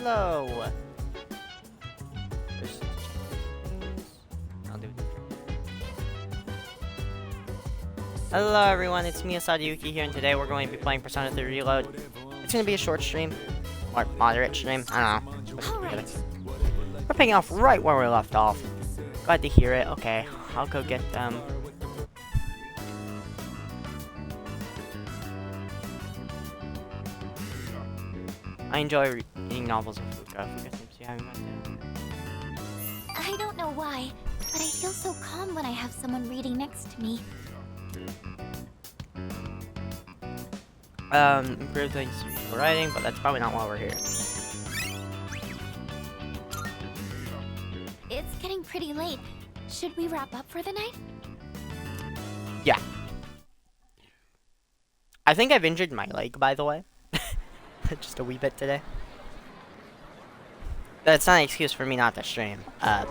hello. I'll do it. Hello everyone, it's me, Asadiyuki here, and today we're going to be playing Persona 3 Reload. It's going to be a short stream, or moderate stream, I don't know. Alright. We're picking off right where we left off. Glad to hear it. Okay, I'll go get them. I enjoy reading novels of Fuka. Fuka seems to be having fun too. I don't know why, but I feel so calm when I have someone reading next to me. Improve things for writing, but that's probably not why we're here. It's getting pretty late. Should we wrap up for the night? Yeah. I think I've injured my leg, by the way. Just a wee bit today. That's not an excuse for me not to stream. The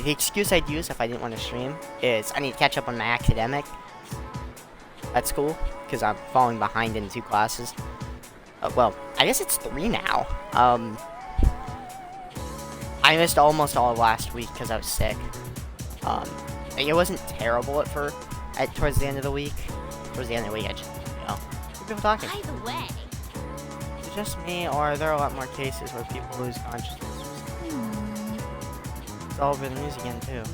excuse I'd use if I didn't want to stream is I need to catch up on my academic at school because I'm falling behind in 2 classes. Well, I guess it's 3 now. I missed almost all of last week because I was sick. It wasn't terrible towards the end of the week. Towards the end of the week, I just, people talking. By the way, Is it just me, or are there a lot more cases where people lose consciousness? It's all over the news again, too.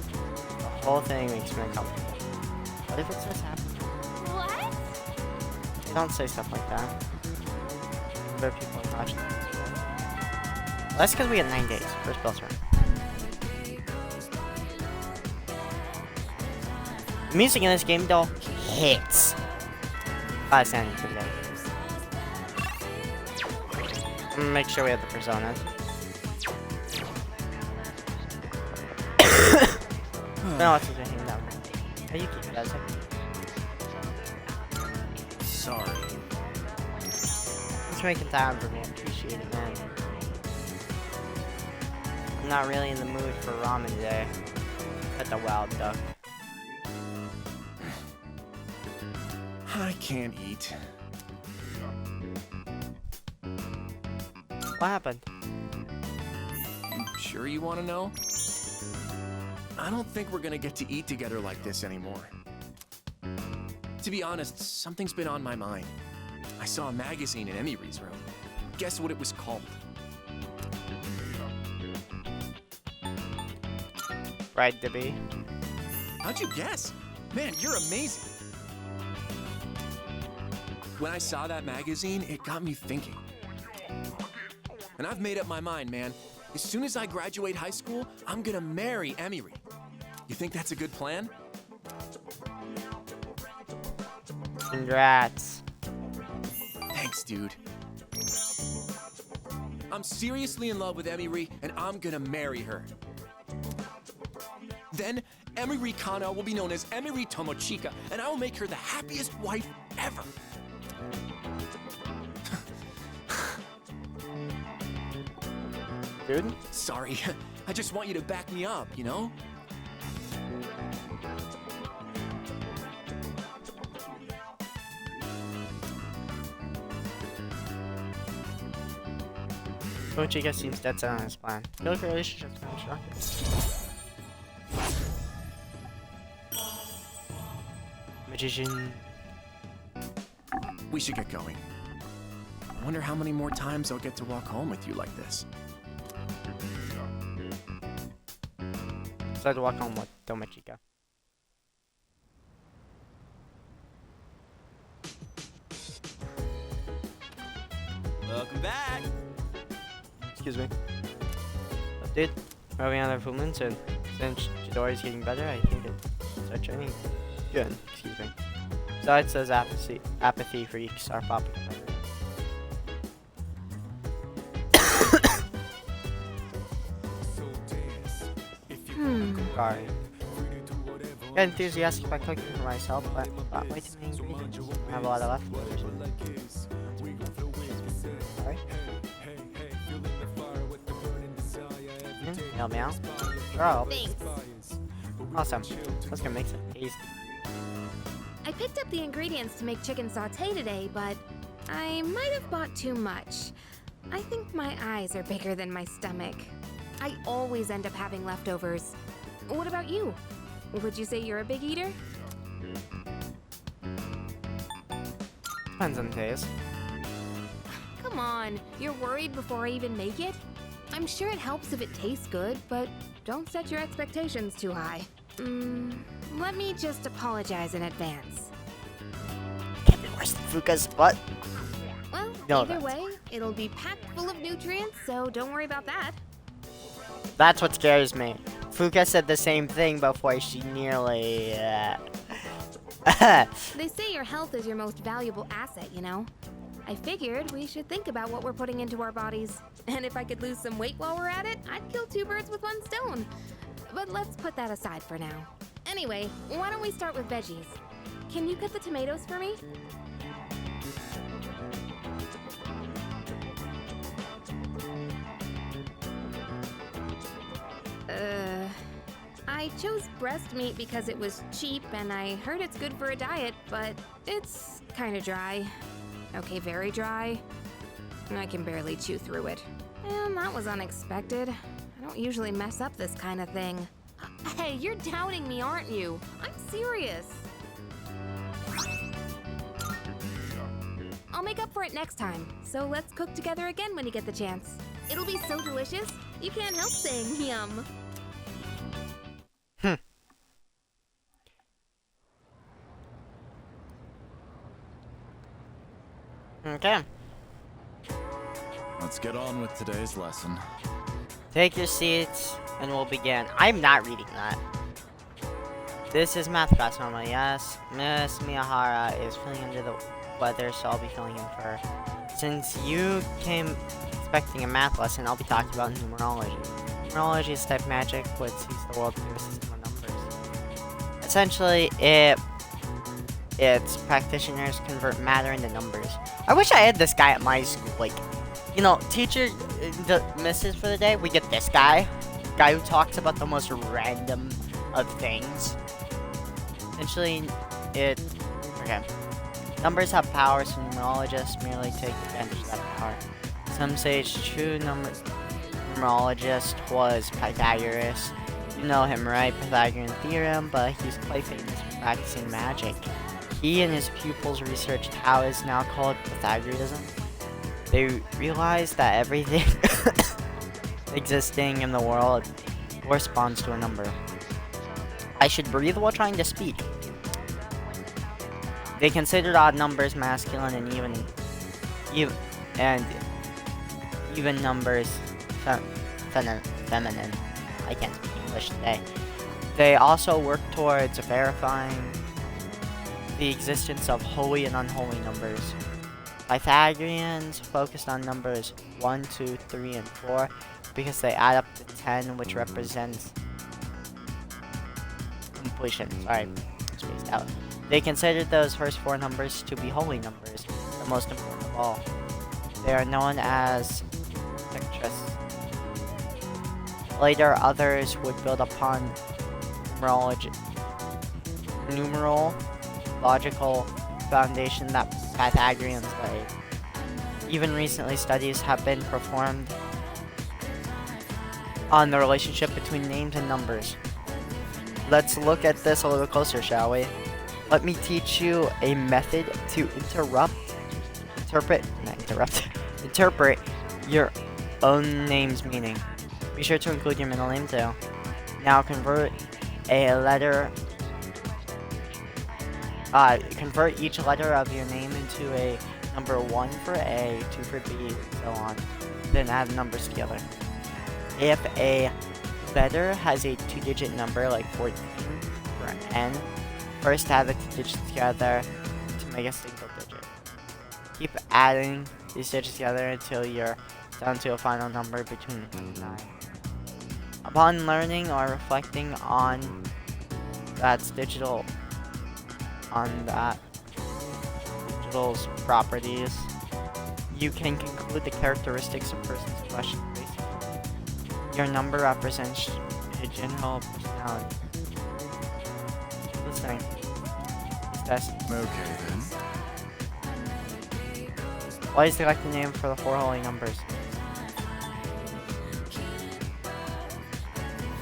The whole thing makes me uncomfortable. What if it starts happening? what? Don't say stuff like that. What if people are watching? That's because we had 9 days. First bell's run. The music in this game, though, hits. 5 standing for today. Make sure we have the personas. No, it's just a handout. How you keep that? Sorry. Thanks for making time for me. I appreciate it, man. I'm not really in the mood for ramen today. Cut the wild duck. I can't eat. What happened? Sure you want to know? I don't think we're gonna get to eat together like this anymore. To be honest, something's been on my mind. I saw a magazine in Emiry's room. Guess what it was called? Bride to be. How'd you guess? Man, you're amazing. When I saw that magazine, it got me thinking. And I've made up my mind, man. As soon as I graduate high school, I'm gonna marry Emiry. You think that's a good plan? Congrats. Thanks, dude. I'm seriously in love with Emiry, and I'm gonna marry her. Then, Emiry Kana will be known as Emiry Tomochika, and I will make her the happiest wife ever. Dude? Sorry, I just want you to back me up, you know? Tomochika seems dead set on his plan. Feel like our relationship's kind of strong. Magician. We should get going. I wonder how many more times I'll get to walk home with you like this. So I had to walk home with Tomochika. Welcome back. Excuse me. Dude, we're having another full moon soon. Since Chidori's getting better, I think it's start training. Good. Excuse me. Besides, says apathy freaks are popping up everywhere. Sorry. Got enthusiastic about cooking for myself, but bought way too many ingredients. I have a lot of leftovers. Sorry. Help me out. Girl. Thanks. Awesome. Let's go make some tasty. I picked up the ingredients to make chicken sauté today, but I might have bought too much. I think my eyes are bigger than my stomach. I always end up having leftovers. What about you? Would you say you're a big eater? Depends on taste. Come on, you're worried before I even make it? I'm sure it helps if it tastes good, but don't set your expectations too high. Let me just apologize in advance. Can't be worse than Fuka's butt. Well, No, either that's- way, it'll be packed full of nutrients, so don't worry about that. That's what scares me. Fuka said the same thing before she nearly. They say your health is your most valuable asset, you know? I figured we should think about what we're putting into our bodies. And if I could lose some weight while we're at it, I'd kill two birds with one stone. But let's put that aside for now. Anyway, why don't we start with veggies? Can you cut the tomatoes for me? I chose breast meat because it was cheap and I heard it's good for a diet, but it's kind of dry. Okay, very dry. I can barely chew through it. And that was unexpected. I don't usually mess up this kind of thing. Hey, you're doubting me, aren't you? I'm serious. I'll make up for it next time, so let's cook together again when you get the chance. It'll be so delicious, you can't help saying yum. Okay. Let's get on with today's lesson. Take your seats and we'll begin. I'm not reading that. This is math class normally, yes. Miss Miyahara is feeling under the weather, so I'll be filling in for her. Since you came expecting a math lesson, I'll be talking about numerology. Numerology is type magic, which sees the world through a system of numbers. Essentially, its practitioners convert matter into numbers. I wish I had this guy at my school. Like, you know, teacher misses for the day, we get this guy who talks about the most random of things. Essentially, okay. Numbers have power, so numerologists merely take advantage of that power. Some say it's true numerologist was Pythagoras. You know him, right? Pythagorean theorem, but he's quite famous for practicing magic. He and his pupils researched how is now called Pythagoreanism. They realized that everything existing in the world corresponds to a number. I should breathe while trying to speak. They considered odd numbers masculine and even numbers feminine. I can't speak English today. They also worked towards verifying the existence of holy and unholy numbers. Pythagoreans focused on numbers 1, 2, 3, and 4 because they add up to 10, which represents completion. Sorry, spaced out. They considered those first 4 numbers to be holy numbers, the most important of all. They are known as pictures. Later, others would build upon numerological foundation that Pythagoreans laid. Even recently, studies have been performed on the relationship between names and numbers. Let's look at this a little closer, shall we? Let me teach you a method to interpret your own name's meaning. Be sure to include your middle name too. Now convert each letter of your name into a number 1 for A, 2 for B, and so on. Then add the numbers together. If a letter has a 2-digit number like 14 for N, first add the 2 digits together to make a single digit. Keep adding these digits together until you're down to a final number between 1 and 9. Upon learning or reflecting on digital's properties, you can conclude the characteristics of persons in question. Your number represents a general personality. Listening. Test. Okay then. Why select the name for the 4 holy numbers?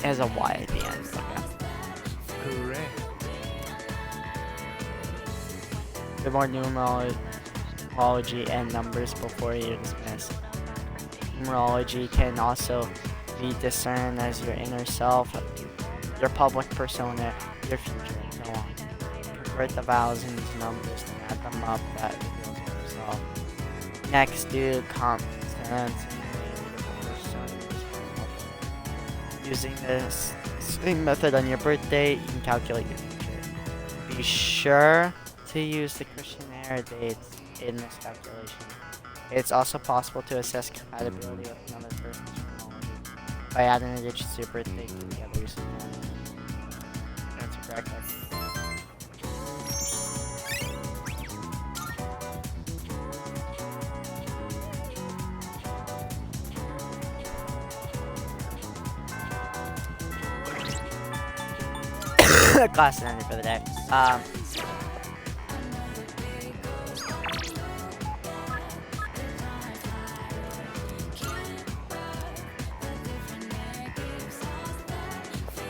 It has a Y at the end. Okay. Correct. The more numerology and numbers before you're dismissed. Numerology can also be discerned as your inner self, your public persona, your future, and so on. Convert the vowels into numbers and add them up. That reveals yourself. Next, do consonants. Using this same method on your birthday, you can calculate your future. Be sure to use the questionnaire dates in this calculation. It's also possible to assess compatibility with another person's chronology by adding the digits to your birthday to the others. That's correct. Class ended for the day.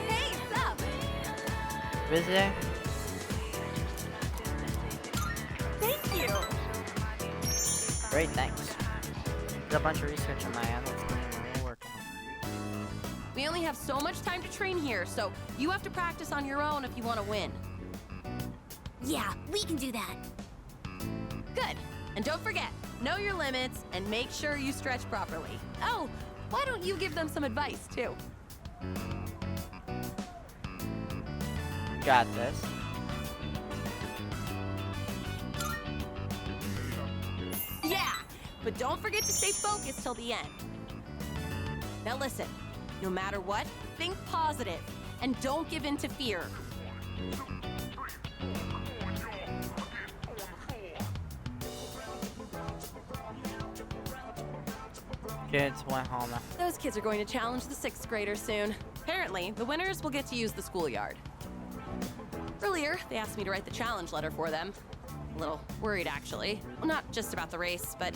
Hey, sup? Busy? Thank you. Great, thanks. There's a bunch of research on my end. That's something we'll work on. We only have so much time to train here, so you have to practice on your own if you want to win. Yeah, we can do that. Good. And don't forget, know your limits and make sure you stretch properly. Oh, why don't you give them some advice, too? Got this. Yeah, but don't forget to stay focused till the end. Now listen, no matter what, think positive and don't give in to fear. Kids went home. Those kids are going to challenge the 6th graders soon. Apparently, the winners will get to use the schoolyard. Earlier, they asked me to write the challenge letter for them. A little worried, actually. Well, not just about the race, but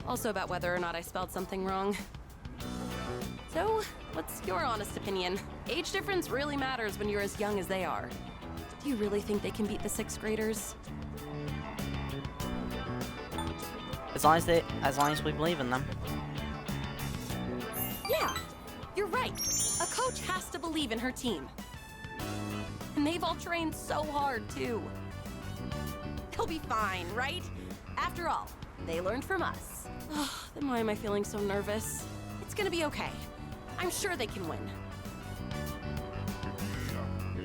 also about whether or not I spelled something wrong. So, what's your honest opinion? Age difference really matters when you're as young as they are. Do you really think they can beat the 6th graders? As long as we believe in them. Yeah, you're right. A coach has to believe in her team. And they've all trained so hard, too. They'll be fine, right? After all, they learned from us. Then why am I feeling so nervous? It's gonna be okay. I'm sure they can win.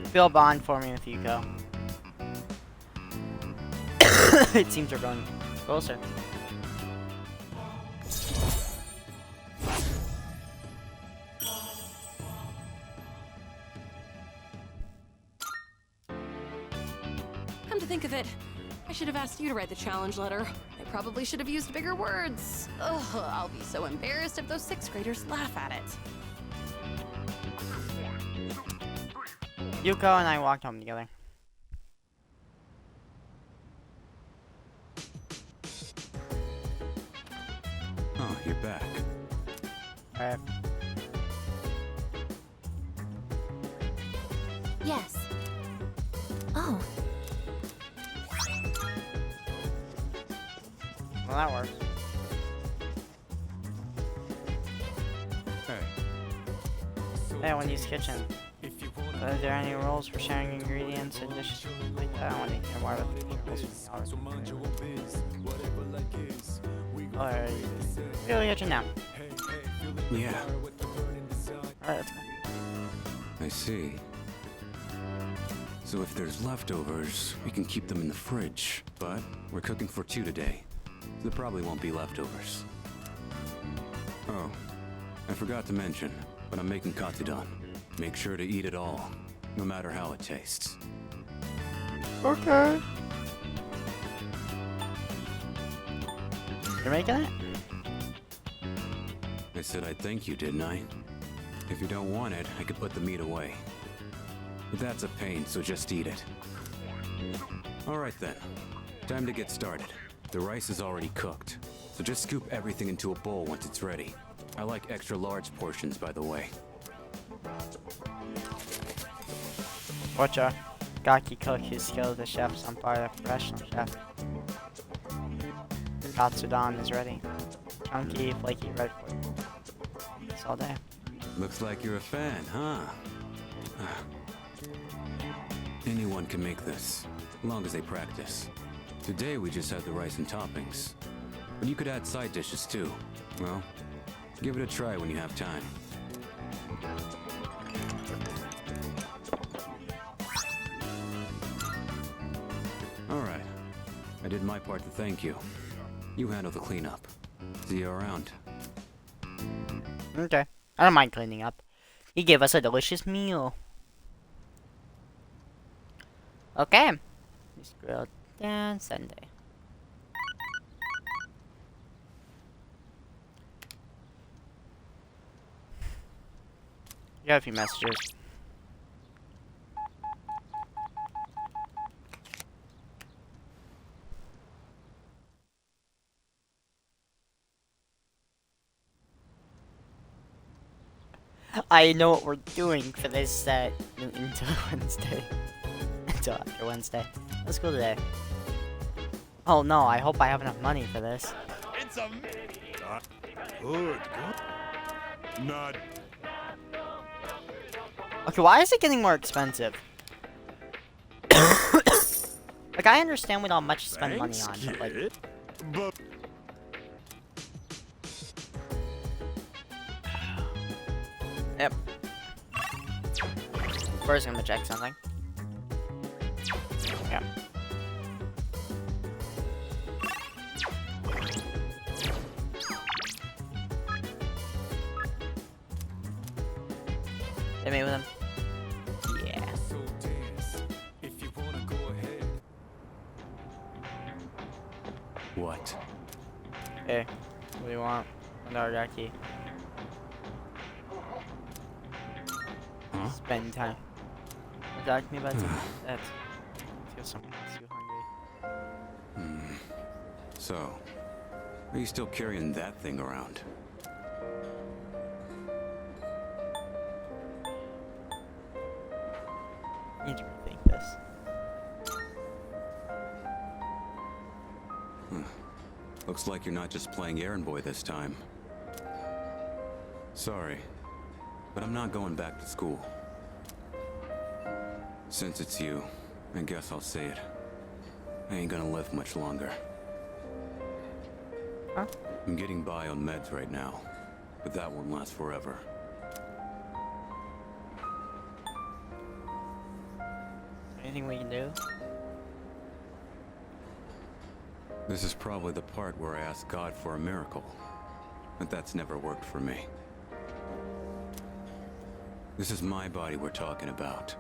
Feel a bond for me with Yuko. It seems we're going closer. Come to think of it, I should have asked you to write the challenge letter. I probably should have used bigger words. Ugh, I'll be so embarrassed if those 6th graders laugh at it. Yuko and I walked home together. Oh, you're back. Alright. Yes. Oh, Well, that works. Hey, Hey, Wendy's Kitchen. Are there any rules for sharing ingredients and dishes like that? I want to hear more about the rules from the Alright. Really Kitchen now. yeah, Alright, let's go. I see. So if there's leftovers, we can keep them in the fridge. But we're cooking for 2 today. There probably won't be leftovers. Oh, I forgot to mention, but I'm making katsudan. Make sure to eat it all, no matter how it tastes. Okay. You're making it? I said I'd thank you, didn't I? If you don't want it, I could put the meat away. But that's a pain, so just eat it. Alright then. Time to get started. The rice is already cooked, so just scoop everything into a bowl once it's ready. I like extra large portions, by the way. Watch out. Gaki cook his skill the chef's on par a professional chef. Katsudan is ready. Chunky, flaky, red for it's all day. Looks like you're a fan, huh? Anyone can make this, as long as they practice. Today we just had the rice and toppings. But you could add side dishes too. Well, give it a try when you have time. Alright. I did my part to thank you. You handle the cleanup. See you around. Okay. I don't mind cleaning up. He gave us a delicious meal. Okay. This grilled dan Sunday. Got a few messages. I know what we're doing for this until Wednesday. Until after Wednesday. Let's go today. Oh no, I hope I have enough money for this. It's a good. Not. Okay, why is it getting more expensive? Like, I understand we don't have much to spend money on, but like... But Yep. First, I'm gonna check something. Yep. Hit me with him. Yeah. What? Hey, what do you want? Naruto. Huh? Spend time. Talk to me about something. That's. I feel something too hungry. So, are you still carrying that thing around? I need to rethink this. Looks like you're not just playing errand boy this time. Sorry, but I'm not going back to school. Since it's you, I guess I'll say it. I ain't gonna live much longer. Huh? I'm getting by on meds right now, but that won't last forever. Anything we can do? This is probably the part where I ask God for a miracle, but that's never worked for me. This is my body we're talking about.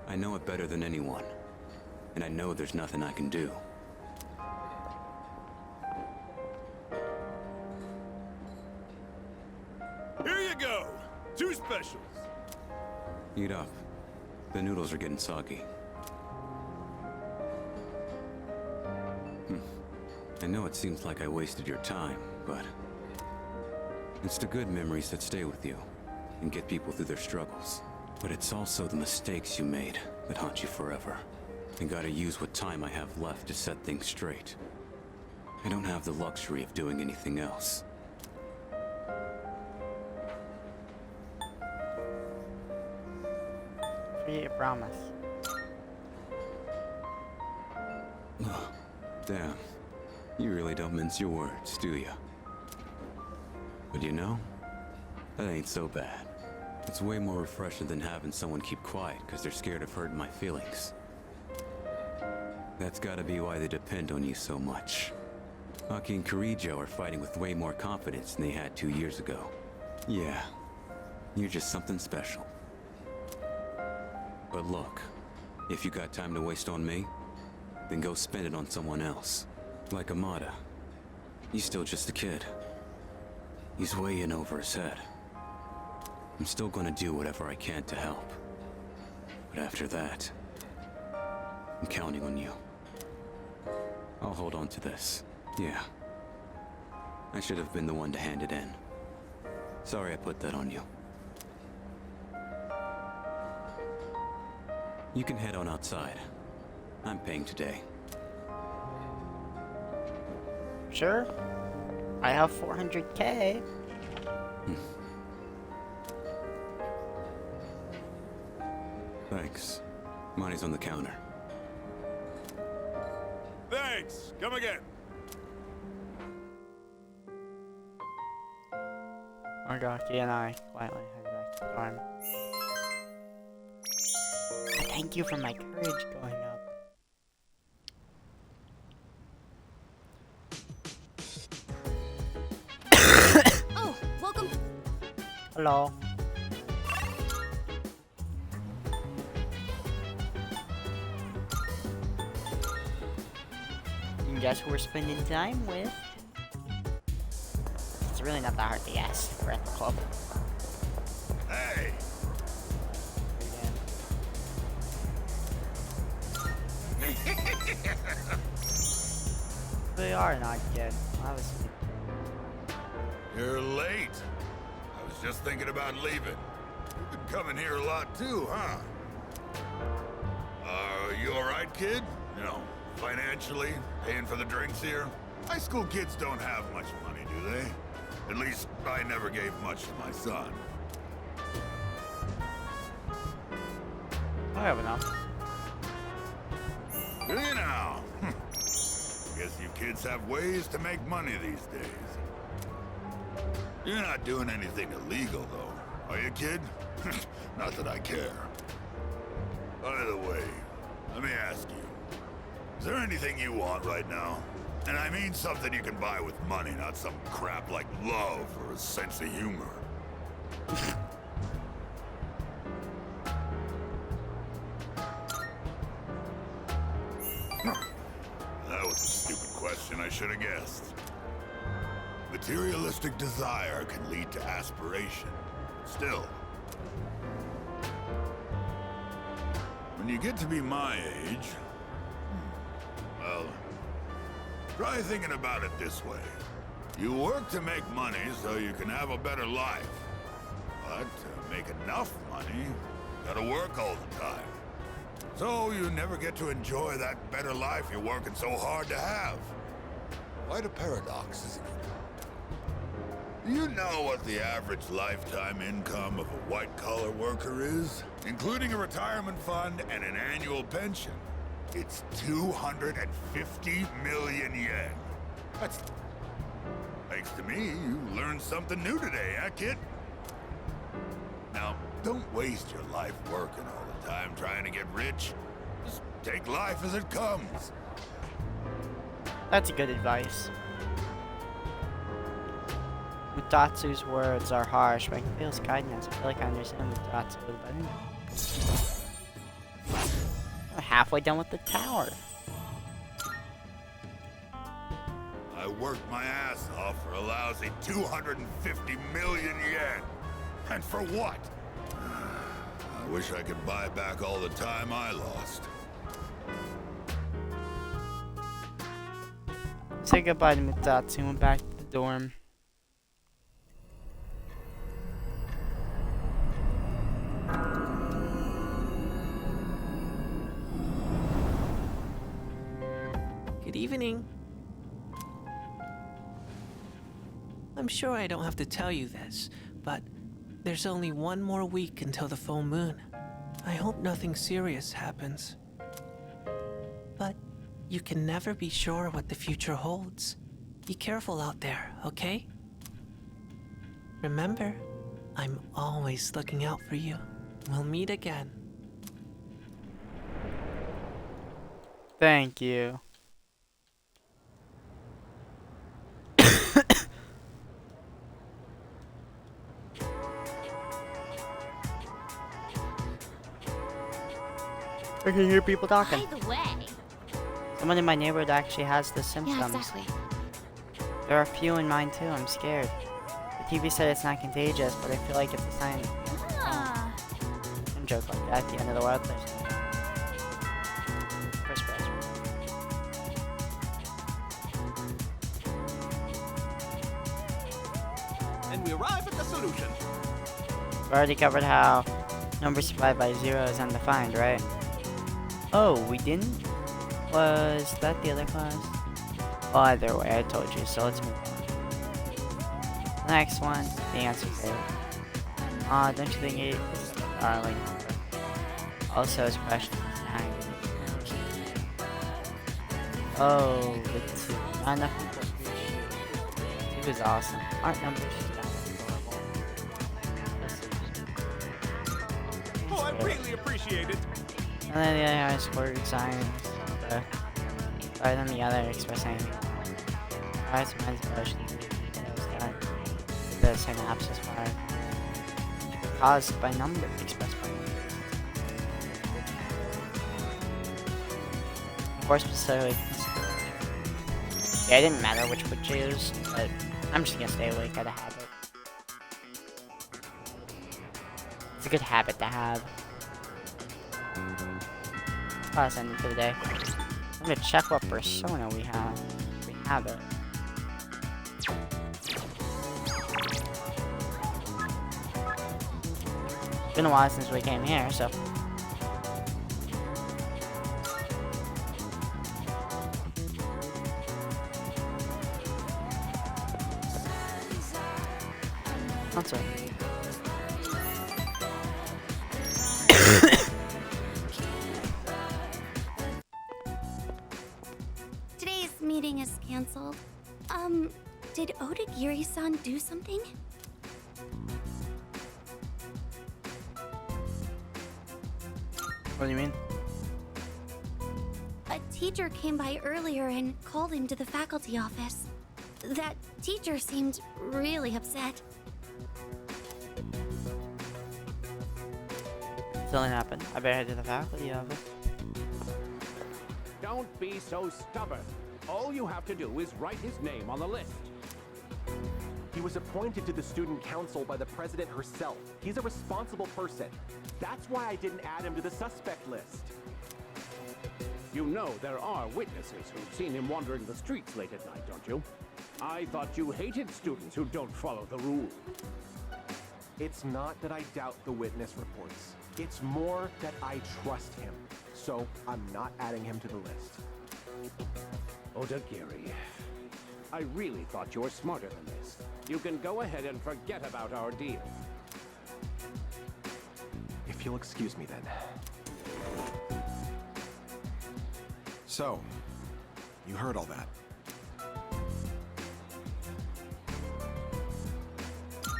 I know it better than anyone, and I know there's nothing I can do. here you go. 2 specials. Eat up. The noodles are getting soggy. I know it seems like I wasted your time, but it's the good memories that stay with you and get people through their struggles. But it's also the mistakes you made that haunt you forever. I gotta use what time I have left to set things straight. I don't have the luxury of doing anything else. Forget your promise. Damn. You really don't mince your words, do you? But you know, that ain't so bad. It's way more refreshing than having someone keep quiet because they're scared of hurting my feelings. That's gotta be why they depend on you so much. Aki and Kirijo are fighting with way more confidence than they had 2 years ago. Yeah, you're just something special. But look, if you got time to waste on me, then go spend it on someone else. Like Amada. He's still just a kid. He's way in over his head. I'm still gonna do whatever I can to help. But after that, I'm counting on you. I'll hold on to this. Yeah. I should have been the one to hand it in. Sorry I put that on you. You can head on outside. I'm paying today. Sure. I have 400K. Thanks. Money's on the counter. Thanks. Come again. Argaki and I quietly head back to the farm. Thank you for my courage going up. Oh, welcome. Hello. And guess who we're spending time with? It's really not that hard to guess. We're at the club. Hey. We are not good. I was. You're late. I was just thinking about leaving. You've been coming here a lot too, huh? You alright, kid? You know, financially, paying for the drinks here? High school kids don't have much money, do they? At least, I never gave much to my son. I have enough. Do you now? Guess you kids have ways to make money these days. You're not doing anything illegal, though, are you, kid? Not that I care. By the way, let me ask you. Is there anything you want right now? And I mean something you can buy with money, not some crap like love or a sense of humor. That was a stupid question, I should have guessed. Materialistic desire can lead to aspiration. Still, when you get to be my age, well, try thinking about it this way. You work to make money so you can have a better life. But to make enough money, you gotta work all the time. So you never get to enjoy that better life you're working so hard to have. Quite a paradox, isn't it? Do you know what the average lifetime income of a white-collar worker is? Including a retirement fund and an annual pension. It's 250 million yen. That's... Thanks to me, you learned something new today, huh, kid? Now, don't waste your life working all the time trying to get rich. Just take life as it comes. That's good advice. Mutatsu's words are harsh, but I can feel his kindness. I feel like I understand Mutatsu a little better. I'm halfway done with the tower. I worked my ass off for a lousy 250 million yen. And for what? I wish I could buy back all the time I lost. Say goodbye to Mutatsu and went back to the dorm. Good evening. I'm sure I don't have to tell you this, but there's only one more week until the full moon. I hope nothing serious happens. But you can never be sure what the future holds. Be careful out there, okay? Remember, I'm always looking out for you. We'll meet again. Thank you. I can hear people talking. By the way. Someone in my neighborhood actually has the symptoms. Yeah, exactly. There are a few in mine too. I'm scared. The TV said it's not contagious, but I feel like it's a sign. Ah. Some joke like that at the end of the world. First arrive at the solution. We already covered how numbers divided by 0 is undefined, right? Oh, we didn't? Was that the other class? Well, either way, I told you, so let's move on. Next one, the answer failed. Don't you think it is a darling number? Also, his question is 9. Oh, the 2. Not enough people appreciate it. 2 is awesome. Aren't numbers just adorable? Oh, I really appreciate it. And then the other has word signs. Rather than the other expressing price minds emotions that the synapses are caused by number expressed by numbers. More specifically, yeah, it didn't matter which would choose, but I'm just gonna stay awake out of habit. It's a good habit to have. Class ending for the day. I'm gonna check what persona we have. We have it. It's been a while since we came here, so. That's it. Today's meeting is canceled. Did Odagiri-san do something? What do you mean? A teacher came by earlier and called him to the faculty office. That teacher seemed really upset. Something happened. I better head to the faculty office. Don't be so stubborn. All you have to do is write his name on the list. He was appointed to the student council by the president herself. He's a responsible person. That's why I didn't add him to the suspect list. You know there are witnesses who've seen him wandering the streets late at night, don't you? I thought you hated students who don't follow the rules. It's not that I doubt the witness reports. It's more that I trust him. So I'm not adding him to the list. Odagiri, I really thought you were smarter than this. You can go ahead and forget about our deal. If you'll excuse me then. So, you heard all that.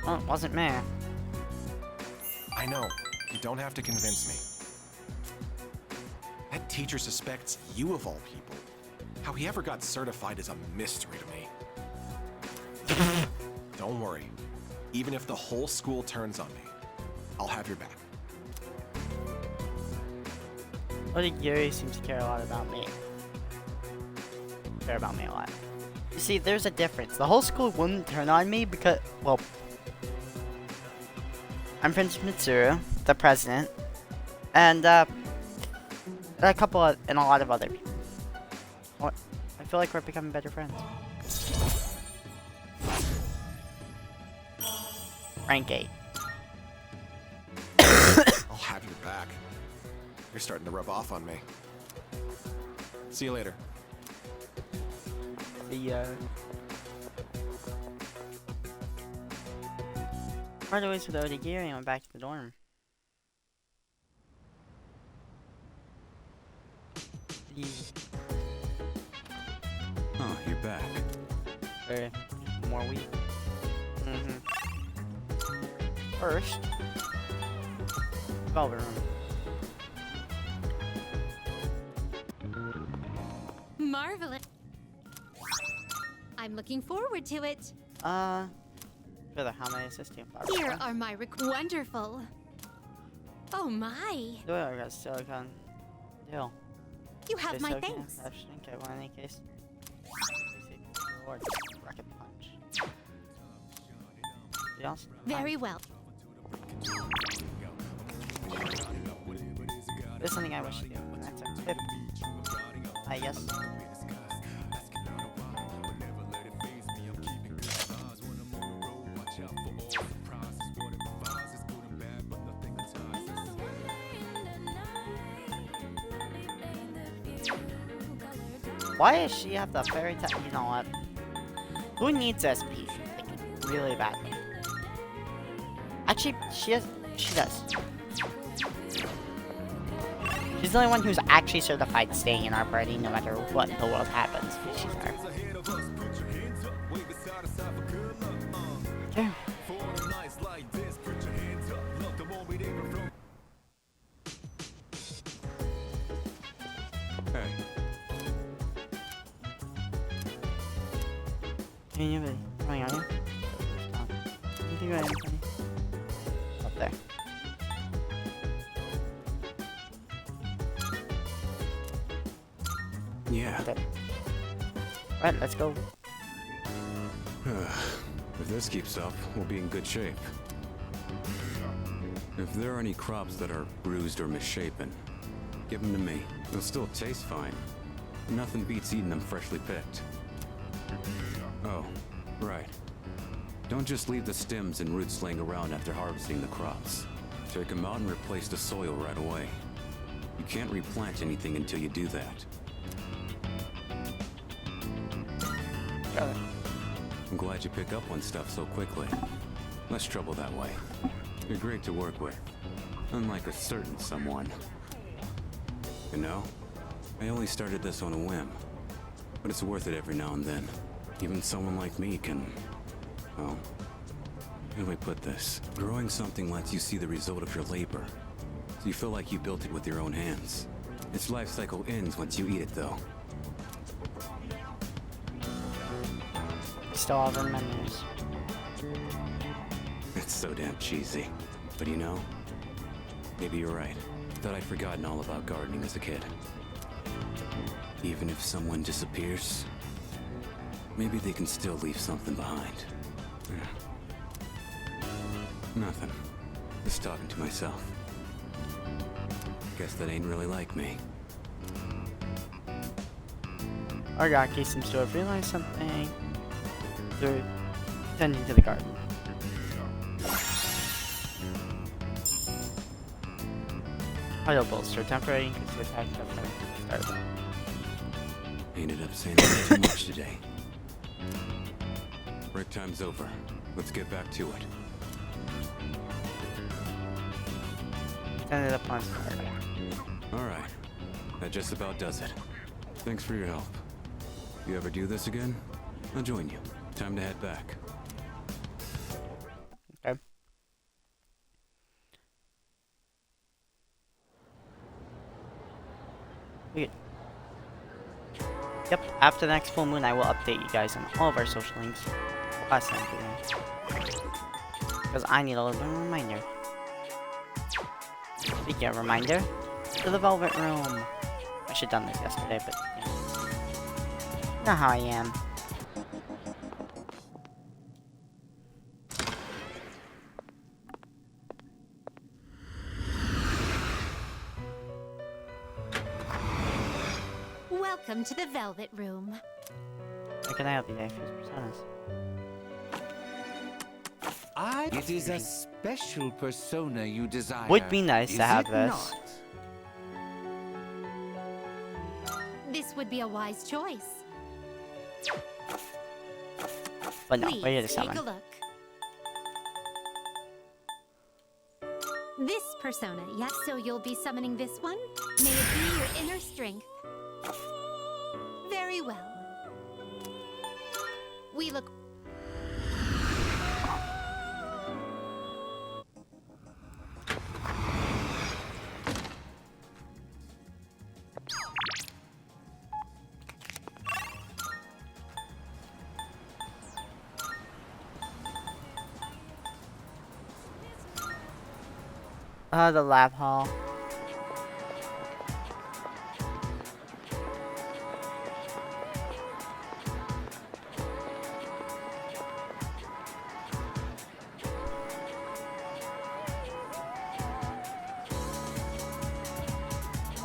Well, it wasn't me. I know. You don't have to convince me. That teacher suspects you of all people. How he ever got certified is a mystery to me. Don't worry. Even if the whole school turns on me, I'll have your back. Odagiri seems to care a lot about me. Care about me a lot. You see, there's a difference. The whole school wouldn't turn on me because, well, I'm friends with Mitsuru, the president, and a lot of other people. I feel like we're becoming better friends. Rank 8. I'll have your back. You're starting to rub off on me. See you later. See ya. Parted ways with Odagiri and went back to the dorm. Oh, you're back. More week. First, Velvet Room. Marvelous. I'm looking forward to it. Further, how may I assist you? Here are my wonderful. Oh my. Do I got silicon? Deal. You have my thanks. Okay, well, in any case. Reward. Rocket punch. Yes? Very well. There's something I wish to do. That's a tip. Yes. Why does she have the fairy tale? You know what? Who needs SP? Like, really badly. Actually, she does. She's the only one who's actually certified staying in our party no matter what in the world happens. She's there. Okay. Hey. Can you really? Coming on you? Anything right? Anything? Up there. Yeah. Okay. Alright, let's go. If this keeps up, we'll be in good shape. If there are any crops that are bruised or misshapen, give them to me. They'll still taste fine. Nothing beats eating them freshly picked. Oh, right. Don't just leave the stems and roots laying around after harvesting the crops. Take them out and replace the soil right away. You can't replant anything until you do that. Got it. I'm glad you pick up on stuff so quickly. Less trouble that way. You're great to work with. Unlike a certain someone. You know, I only started this on a whim. But it's worth it every now and then. Even someone like me can... Oh... How do I put this? Growing something lets you see the result of your labor. So you feel like you built it with your own hands. Its life cycle ends once you eat it, though. Still all our menus. It's so damn cheesy. But you know, maybe you're right. Thought I'd forgotten all about gardening as a kid. Even if someone disappears, maybe they can still leave something behind. Nothing. Just talking to myself. Guess that ain't really like me. Argaki seems to have realized something. They're tending to the garden. Auto bolster, temporary increase attack start. Ended up saying too much today. Break time's over. Let's get back to it. Ended up on start. Alright. That just about does it. Thanks for your help. If you ever do this again, I'll join you. Time to head back. Okay. We Yep, after the next full moon, I will update you guys on all of our social links. Last time today. Because I need a little bit of a reminder. Speaking of reminder, to the Velvet Room. I should have done this yesterday, but yeah. You know how I am. Welcome to the Velvet Room. How can I help you, Fuse Personas? It is a special persona you desire. Would be nice is to have it this. not? This would be a wise choice. But no, Please we're here to take summon. a look. This persona, yes. So you'll be summoning this one? May it be your inner strength. Very well. We look. The lab hall.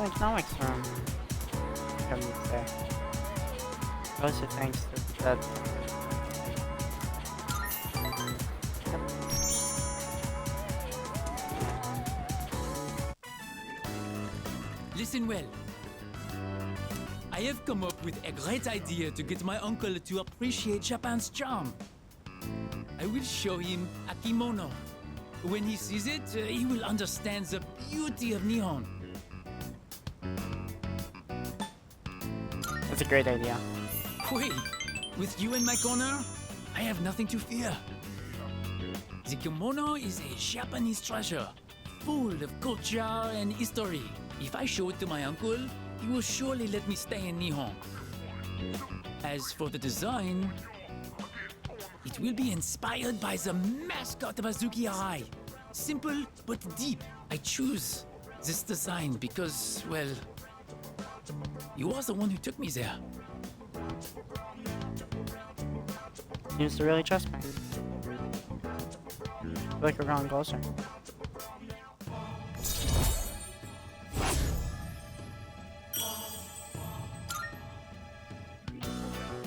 Economics room. Come there. Also thanks to that. Listen well. I I have come up with a great idea to get my uncle to appreciate Japan's charm. I will show him a kimono. When he sees it, he will understand the beauty of Nihon. That's a great idea. Wait, with you in my corner, I have nothing to fear. The kimono is a Japanese treasure, full of culture and history. If I show it to my uncle, he will surely let me stay in Nihon. As for the design, it will be inspired by the mascot of Azuki Arai. Simple but deep. I choose this design because, well, you are the one who took me there. Seems to really trust me. I feel like we're growing closer.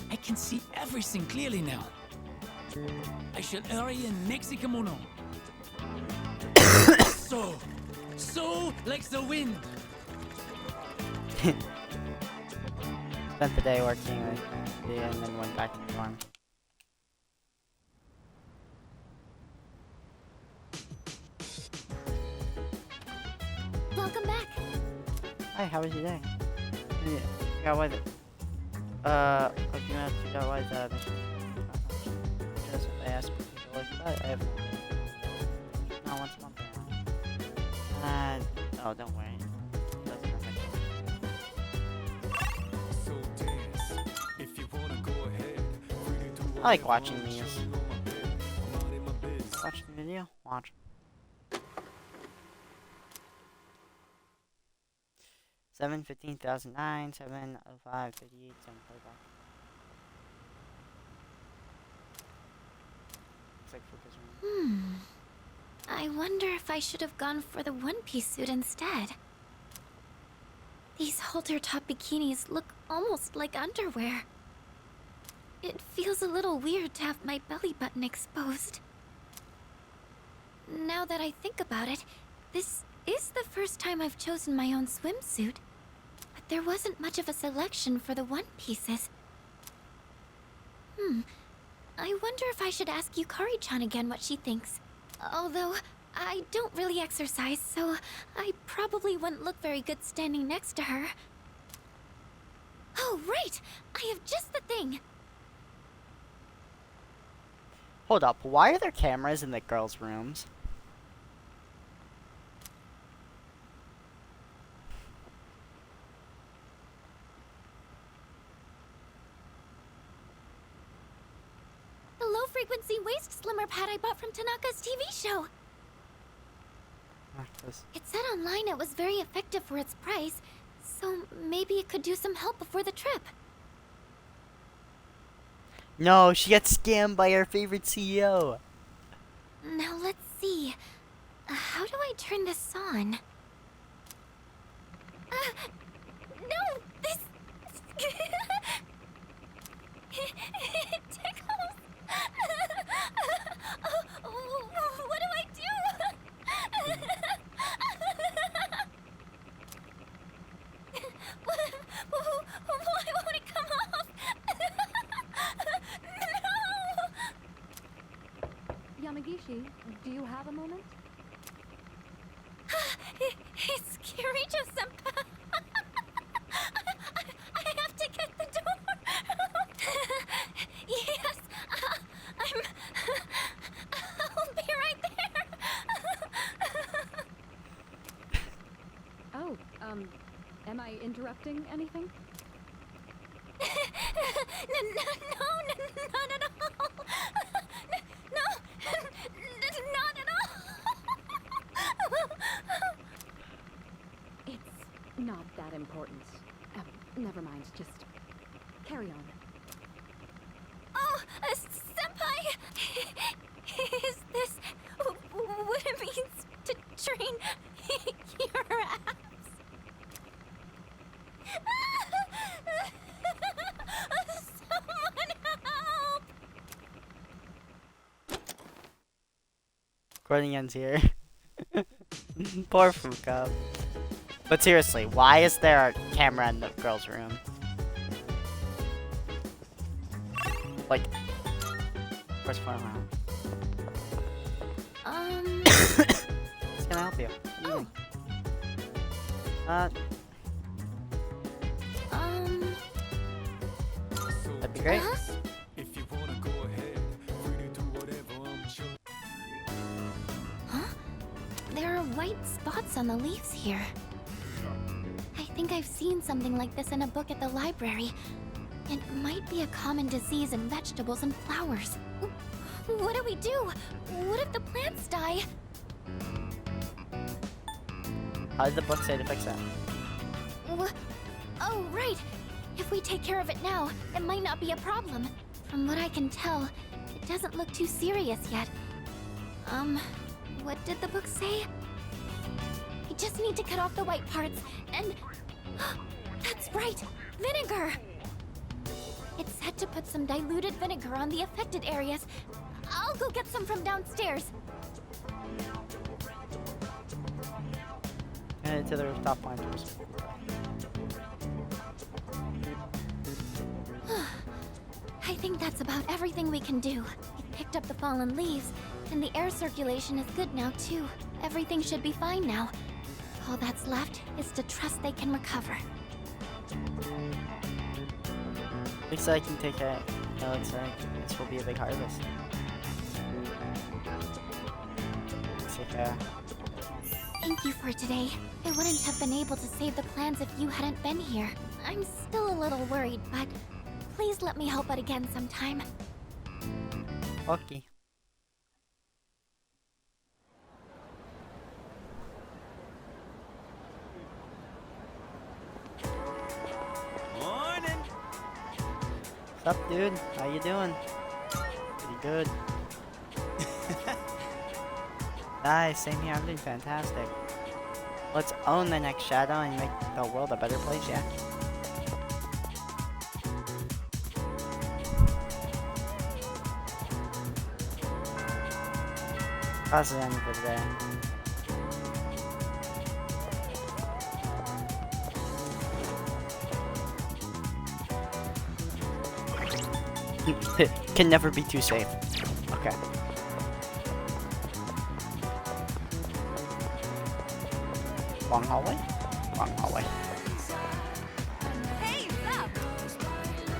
I can see everything clearly now. I shall hurry and make the kimono. So like the wind. Spent the day working with the and then went back to the farm. Welcome back. Hi, how was your day? Yeah, why the a few minutes ago, why the just I asked people like that. I have no once a month. Oh, don't worry. That's perfect. I like watching these. Watch the video. Watch. 7/15/2009, 7:05:58. Playback. Looks like Fuka's room. I wonder if I should have gone for the one-piece suit instead. These halter-top bikinis look almost like underwear. It feels a little weird to have my belly button exposed. Now that I think about it, this is the first time I've chosen my own swimsuit. But there wasn't much of a selection for the one-pieces. I wonder if I should ask Yukari-chan again what she thinks. Although, I don't really exercise, so I probably wouldn't look very good standing next to her. Oh, right! I have just the thing! Hold up, why are there cameras in the girls' rooms? The low-frequency waist slimmer pad I bought from Tanaka's TV show. It said online it was very effective for its price, so maybe it could do some help before the trip. No, she got scammed by our favorite CEO. Now let's see. How do I turn this on? No! This... it tickles! What do I do? Why won't it come off? No! Yamagishi, do you have a moment? It's Kirijo-senpai. I have to get the door. Yes, I'll be right there. Oh, am I interrupting anything? No, not at all. No, not at all. It's not that important. Never mind, just carry on. Oh, senpai! Is this what it means to train your abs? Someone help! Recording ends here. Poor Fuka. But seriously, why is there a camera in the girls' room? Like, press fire around. It's gonna help you. What do you think? That'd be great. Huh? There are white spots on the leaves here. I think I've seen something like this in a book at the library. It might be a common disease in vegetables and flowers. What do we do? What if the plants die? How did the book say to fix that? Oh, right. If we take care of it now, it might not be a problem. From what I can tell, it doesn't look too serious yet. What did the book say? We just need to cut off the white parts and... That's right! Vinegar! It said to put some diluted vinegar on the affected areas. I'll go get some from downstairs. Head to the rooftop planters. I think that's about everything we can do. We picked up the fallen leaves, and the air circulation is good now too. Everything should be fine now. All that's left is to trust they can recover. Looks like I can take it. No, looks like this will be a big harvest. Looks like Thank you for today. I wouldn't have been able to save the plans if you hadn't been here. I'm still a little worried, but please let me help out again sometime. Okay. Morning. What's up, dude? How you doing? Pretty good. Nice, same here. I'm doing fantastic. Let's own the next shadow and make the world a better place, yeah? That's the end of the day. Can never be too safe. Okay. Wrong hallway? Wrong hallway. Hey, what's up?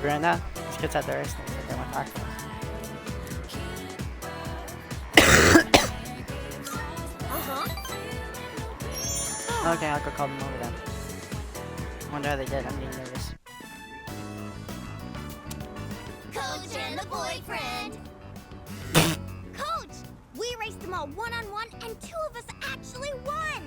Brenda, let's get that there. Let's get my car. Okay, I'll go call them over then. Wonder how they did. I'm getting nervous. Coach and the boyfriend. Coach, we raced them all one-on-one, and 2 of us actually won.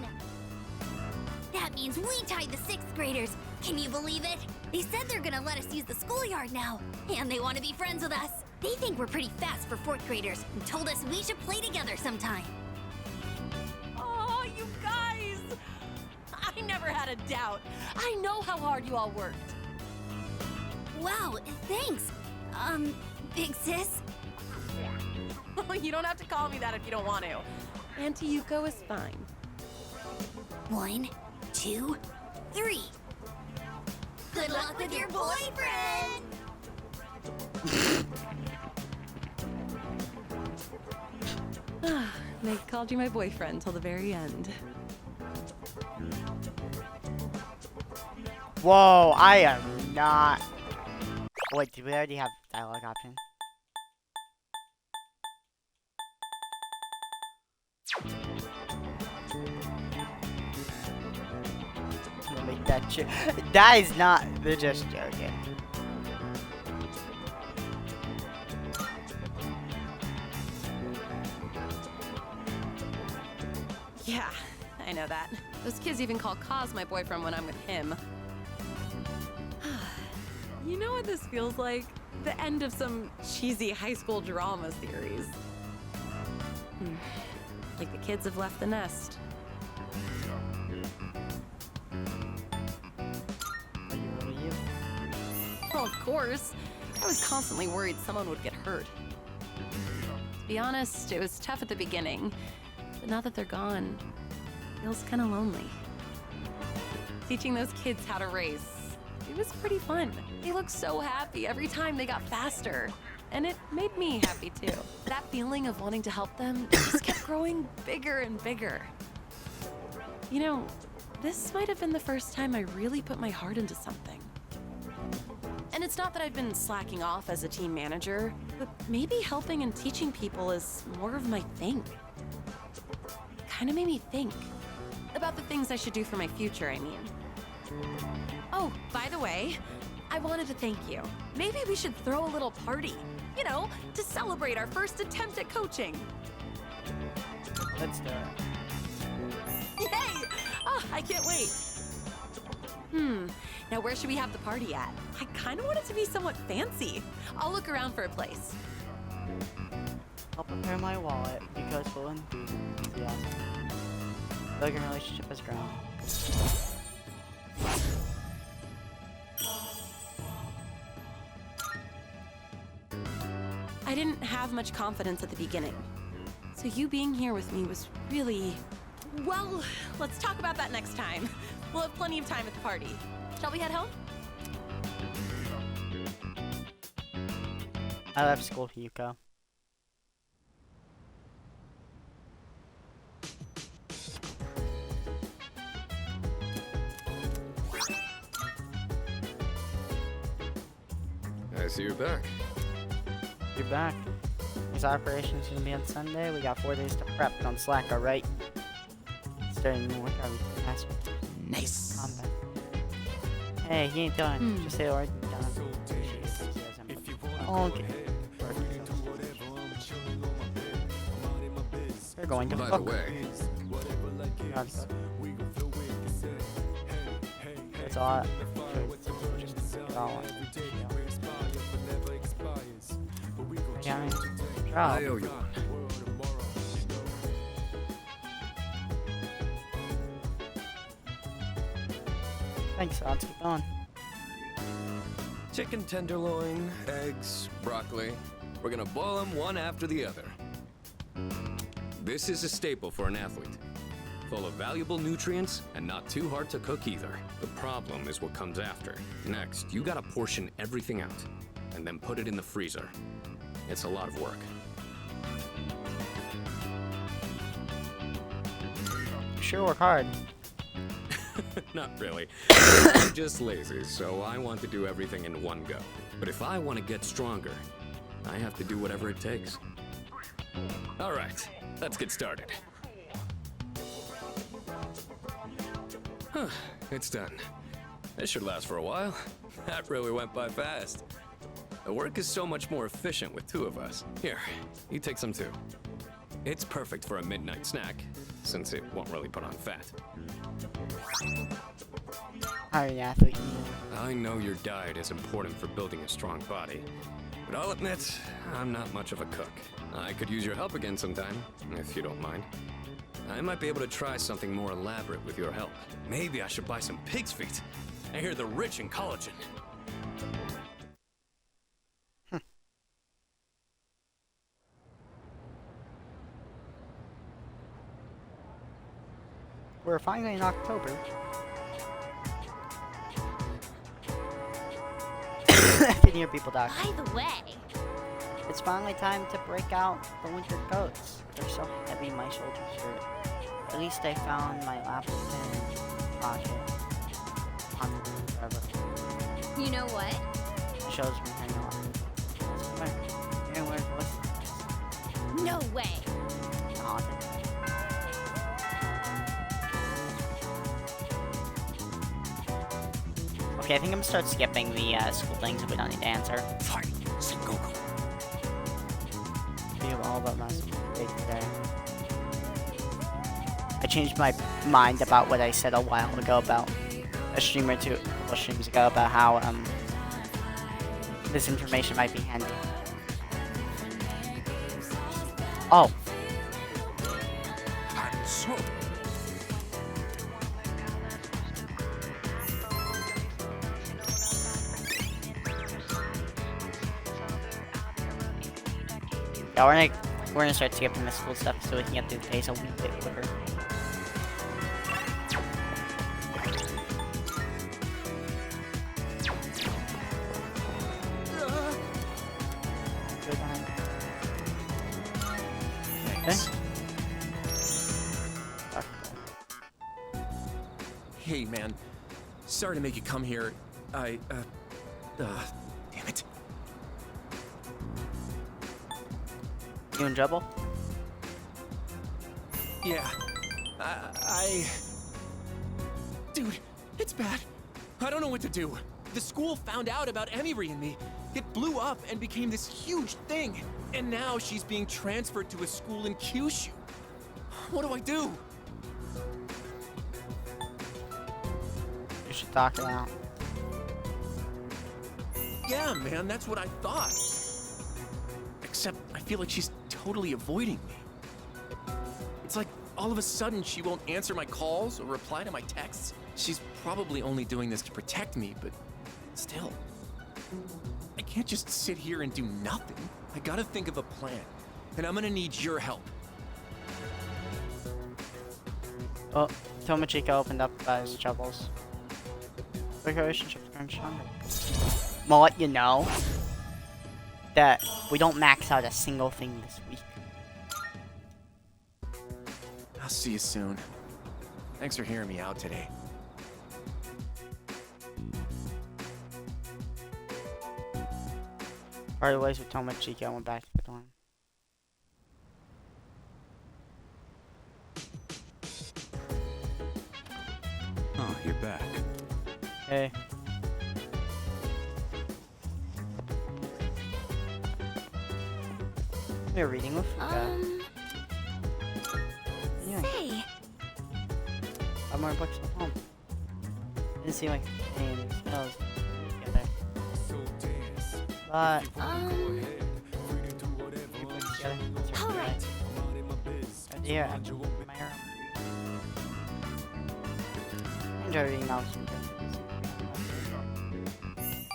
That means we tied the 6th graders. Can you believe it? They said they're gonna let us use the schoolyard now, and they want to be friends with us. They think we're pretty fast for 4th graders, and told us we should play together sometime. Oh, you guys! I never had a doubt. I know how hard you all worked. Wow, thanks. Big sis. You don't have to call me that if you don't want to. Auntie Yuko is fine. 1, 2, 3. Good luck with your boyfriend! They called you my boyfriend till the very end. Whoa, I am not. Wait, do we already have dialogue option? Make that true. That is not. They're just joking. Yeah, I know that. Those kids even call Kaz my boyfriend when I'm with him. You know what this feels like? The end of some cheesy high school drama series. Like the kids have left the nest. Are you really you? Well, of course. I was constantly worried someone would get hurt. To be honest, it was tough at the beginning. But now that they're gone, it feels kind of lonely. Teaching those kids how to race, it was pretty fun. They looked so happy every time they got faster. and it made me happy too. That feeling of wanting to help them just kept growing bigger and bigger. You know, this might have been the first time I really put my heart into something. And it's not that I've been slacking off as a team manager, but maybe helping and teaching people is more of my thing. Kind of made me think about the things I should do for my future, I mean. Oh, by the way, I wanted to thank you. Maybe we should throw a little party, you know, to celebrate our first attempt at coaching. Let's do it. Yay! Oh, I can't wait. Now where should we have the party at? I kind of want it to be somewhat fancy. I'll look around for a place. I'll prepare my wallet because full enthusiasm. The relationship has grown. I didn't have much confidence at the beginning. So you being here with me was really... Well, let's talk about that next time. We'll have plenty of time at the party. Shall we head home? I left school, Yuko. I see you're back. You're back. This operation's gonna be on Sunday. We got 4 days to prep. Don't slack, alright? Starting new workout last week. Nice. Combat. Hey, he ain't done. Just say alright, done. Okay. We're going to By fuck. the way, That's all. Just all. Yeah, I owe you one. Thanks, let's keep going. Chicken tenderloin, eggs, broccoli. We're gonna boil them one after the other. This is a staple for an athlete. Full of valuable nutrients and not too hard to cook either. The problem is what comes after. Next, you gotta portion everything out and then put it in the freezer. It's a lot of work. Sure work hard. Not really. I'm just lazy, so I want to do everything in one go. But if I want to get stronger, I have to do whatever it takes. All right, let's get started. Huh, it's done. This should last for a while. That really went by fast. The work is so much more efficient with 2 of us. Here, you take some too. It's perfect for a midnight snack, since it won't really put on fat. Alright, athlete. I know your diet is important for building a strong body, but I'll admit, I'm not much of a cook. I could use your help again sometime, if you don't mind. I might be able to try something more elaborate with your help. Maybe I should buy some pig's feet. I hear they're rich in collagen. We're finally in October. I can hear people talk. By the way, It's finally time to break out the winter coats. They're so heavy, my shoulders hurt. At least I found my laptop in pocket. On forever. you know what? It shows me hanging on. Anyway, what's No way. on? Okay, I think I'm gonna start skipping the school things if we don't need to answer. Fine, Sengoku. Be all about my day today. I changed my mind about what I said a while ago about a stream or two, a couple streams ago, about how this information might be handy. Oh. Yeah, we're gonna start skipping the school stuff so we can get through the days a wee bit quicker. Hey, man. Sorry to make you come here. Damn it. You in trouble? Yeah. Dude, it's bad. I don't know what to do. The school found out about Emiri and me. It blew up and became this huge thing. And now she's being transferred to a school in Kyushu. What do I do? You should talk it out. Yeah, man, that's what I thought. Except I feel like she's totally avoiding me. It's like all of a sudden she won't answer my calls or reply to my texts. She's probably only doing this to protect me, but still. I can't just sit here and do nothing. I gotta think of a plan, and I'm gonna need your help. Well, Tomochika opened up about his troubles. The relationship's growing stronger. I'm gonna let you know that we don't max out a single thing this week. I'll see you soon. Thanks for hearing me out today. Parted ways with Tomochika and went back to the dorm. Oh, you're back. Hey. You're reading with Say, I'm more books at home. Didn't seem like any spells together. But alright. Yeah, I'm in my room. I enjoy reading novels.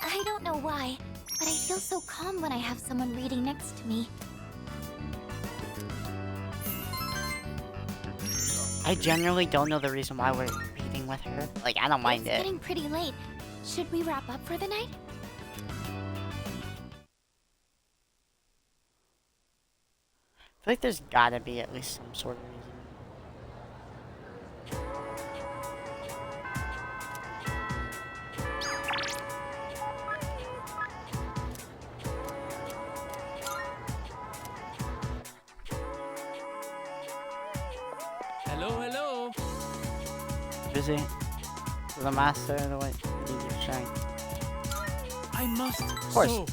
I don't know why, but I feel so calm when I have someone reading next to me. I generally don't know the reason why we're reading with her. Like, I don't mind It's it. getting pretty late. Should we wrap up for the night? I feel like there's gotta be at least some sort of reason. Hello. Busy. For the master, the way you're trying. I must. Of course. Sew.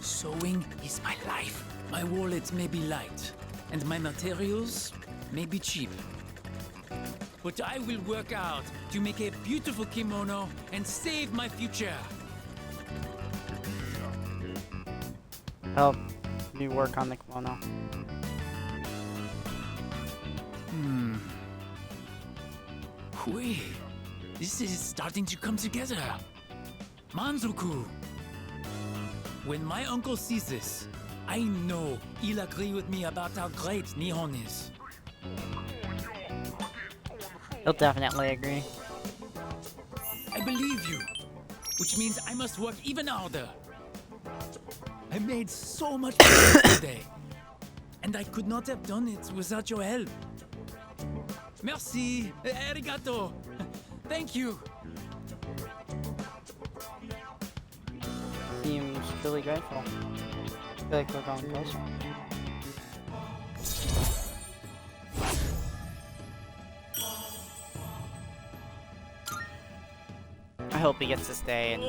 Sewing is my life. My wallet may be light, and my materials may be cheap. But I will work out to make a beautiful kimono and save my future. Help me work on the kimono. Wait, this is starting to come together. Manzoku. When my uncle sees this, I know he'll agree with me about how great Nihon is. He'll definitely agree. I believe you, which means I must work even harder. I made so much progress today, and I could not have done it without your help. Merci, arigato. Thank you. Seems really grateful. I feel like we're going closer. I hope he gets to stay and.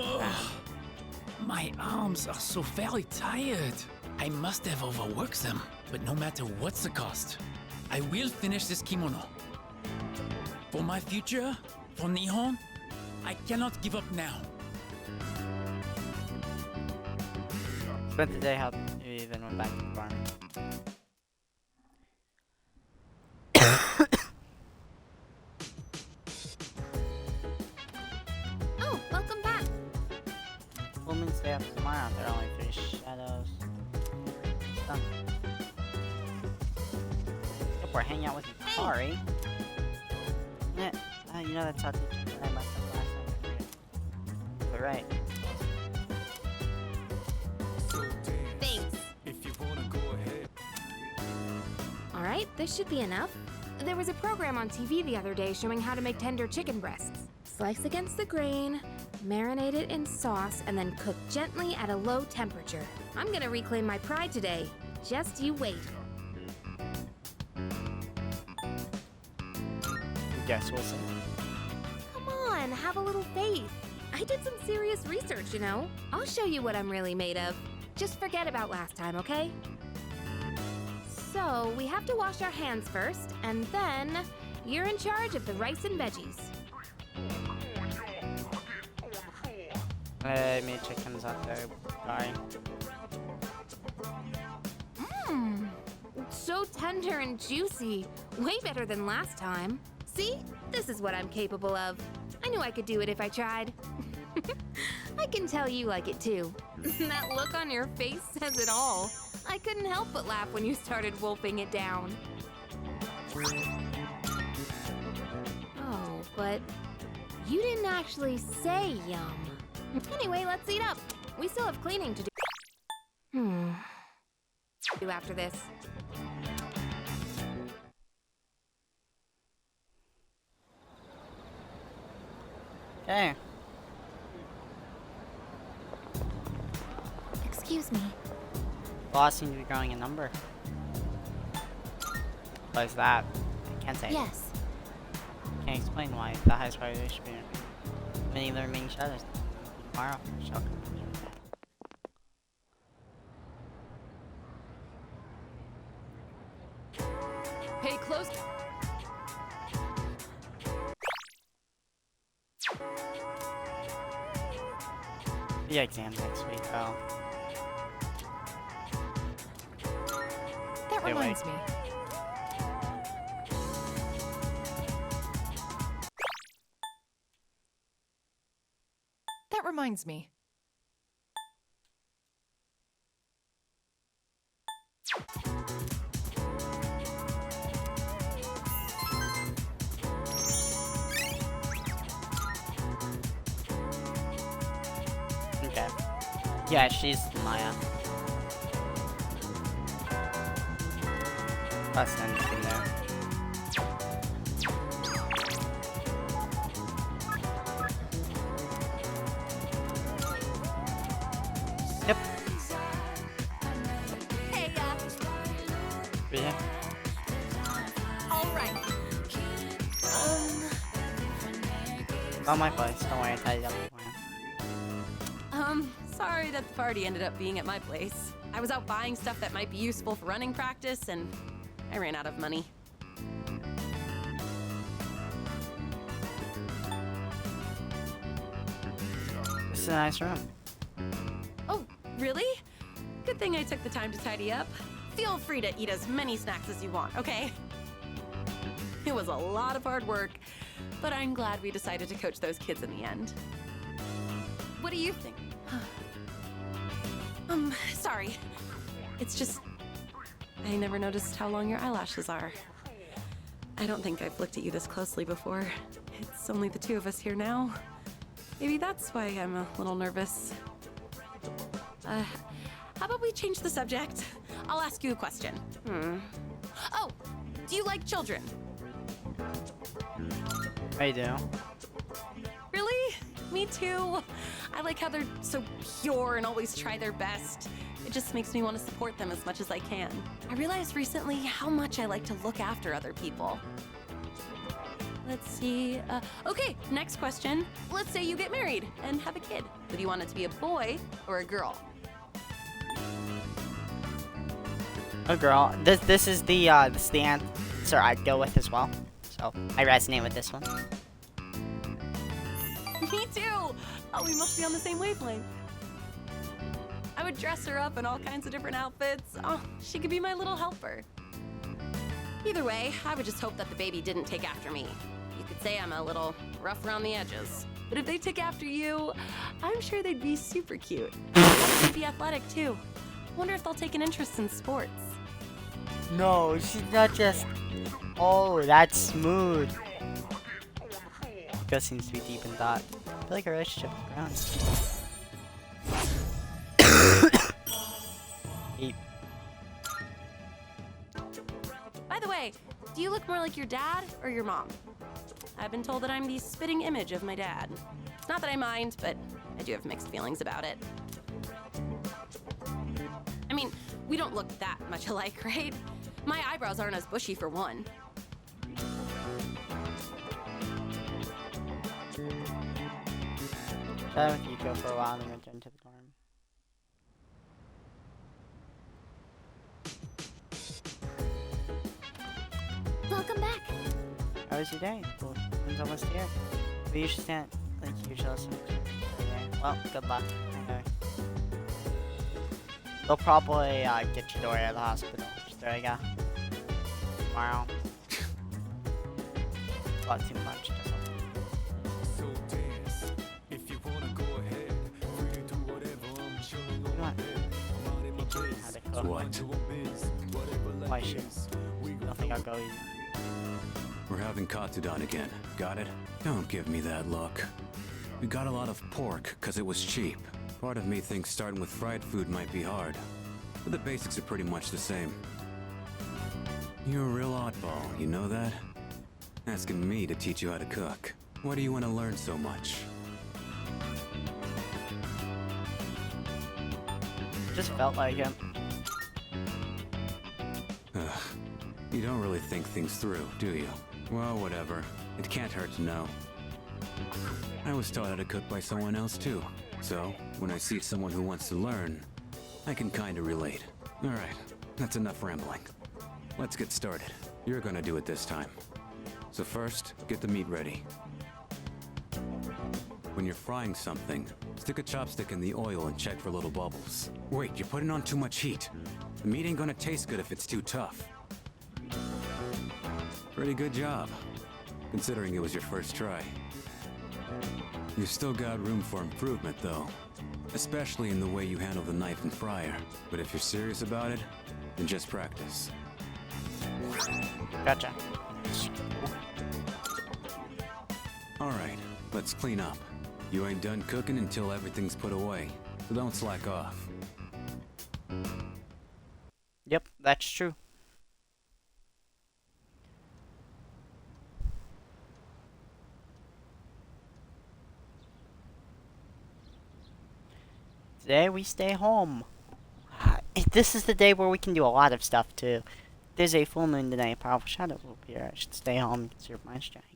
My arms are so very tired. I must have overworked them, but no matter what's the cost, I will finish this kimono. For my future, for Nihon, I cannot give up now. Spent the day helping you, then went back to the farm. Oh, welcome back. Women stay up tomorrow. There are only 3 shadows. Done. Hope we're hanging out with you. Sorry. Yeah, you know that's how teacher said I messed up last time. You're right. Thanks. Alright, this should be enough. There was a program on TV the other day showing how to make tender chicken breasts. Slice against the grain, marinate it in sauce, and then cook gently at a low temperature. I'm gonna reclaim my pride today. Just you wait. Guess we'll see. Come on, have a little faith. I did some serious research, you know. I'll show you what I'm really made of. Just forget about last time, okay? So, we have to wash our hands first, and then you're in charge of the rice and veggies. Me chickens out there. Bye. Mmm, so tender and juicy. Way better than last time. See? This is what I'm capable of. I knew I could do it if I tried. I can tell you like it too. That look on your face says it all. I couldn't help but laugh when you started wolfing it down. Oh, but you didn't actually say yum. Anyway, let's eat up. We still have cleaning to do. Do after this. Okay. Excuse me. Boss seems to be growing in number. What is that? I can't say. Yes. Can't explain why. The highest priority should be many of the remaining shadows. Tomorrow. Shock. Pay close. The exam next week, oh. That Wait, reminds me. That reminds me. Okay. Yeah, she's Maya. That's anything there. Yep. Hey, Yeah. all right. Oh, my place. Don't worry, I tidied up before. Sorry that the party ended up being at my place. I was out buying stuff that might be useful for running practice, and I ran out of money. This is a nice room. Oh, really? Good thing I took the time to tidy up. Feel free to eat as many snacks as you want, okay? It was a lot of hard work, but I'm glad we decided to coach those kids in the end. What do you think? Sorry. It's just, I never noticed how long your eyelashes are. I don't think I've looked at you this closely before. It's only the two of us here now. Maybe that's why I'm a little nervous. How about we change the subject? I'll ask you a question. Oh, do you like children? I do. Really? Me too. I like how they're so pure and always try their best. It just makes me want to support them as much as I can. I realized recently how much I like to look after other people. Let's see. Okay, next question. Let's say you get married and have a kid. Would you want it to be a boy or a girl? A girl. This is the answer I'd go with as well. So I resonate with this one. Me too! Oh, we must be on the same wavelength. I would dress her up in all kinds of different outfits. Oh, she could be my little helper. Either way, I would just hope that the baby didn't take after me. You could say I'm a little rough around the edges. But if they took after you, I'm sure they'd be super cute. They'd be athletic too. Wonder if they'll take an interest in sports. No, she's not just... Oh, that's smooth. Gus seems to be deep in thought. I feel like our relationship is ground. Eat. By the way, Do you look more like your dad or your mom? I've been told that I'm the spitting image of my dad. It's not that I mind, but I do have mixed feelings about it. I mean, we don't look that much alike, right? My eyebrows aren't as bushy for one. Chatted with Yuko for a while and then returned to the dorm. Welcome back. How was your day? Well, it's almost here. We usually stand like usually. Well, good luck. Anyway. They'll probably get your door out of the hospital. Just there you go. Tomorrow. A lot too much. What? Why should? I don't think I'll go either. We're having Katsudan again. Got it? Don't give me that look. We got a lot of pork because it was cheap. Part of me thinks starting with fried food might be hard, but the basics are pretty much the same. You're a real oddball, you know that? Asking me to teach you how to cook. Why do you want to learn so much? Just felt like it. Ugh. You don't really think things through, do you? Well, whatever. It can't hurt to know. I was taught how to cook by someone else too. So, when I see someone who wants to learn, I can kinda relate. Alright, that's enough rambling. Let's get started. You're gonna do it this time. So first, get the meat ready. When you're frying something, stick a chopstick in the oil and check for little bubbles. Wait, you're putting on too much heat. The meat ain't gonna taste good if it's too tough. Pretty good job, considering it was your first try. You've still got room for improvement, though. Especially in the way you handle the knife and fryer. But if you're serious about it, then just practice. Gotcha. Alright, let's clean up. You ain't done cooking until everything's put away, so don't slack off. Yep, that's true. Today we stay home. This is the day where we can do a lot of stuff too. There's a full moon today. A powerful shadow will appear. I should stay home and conserve my strength.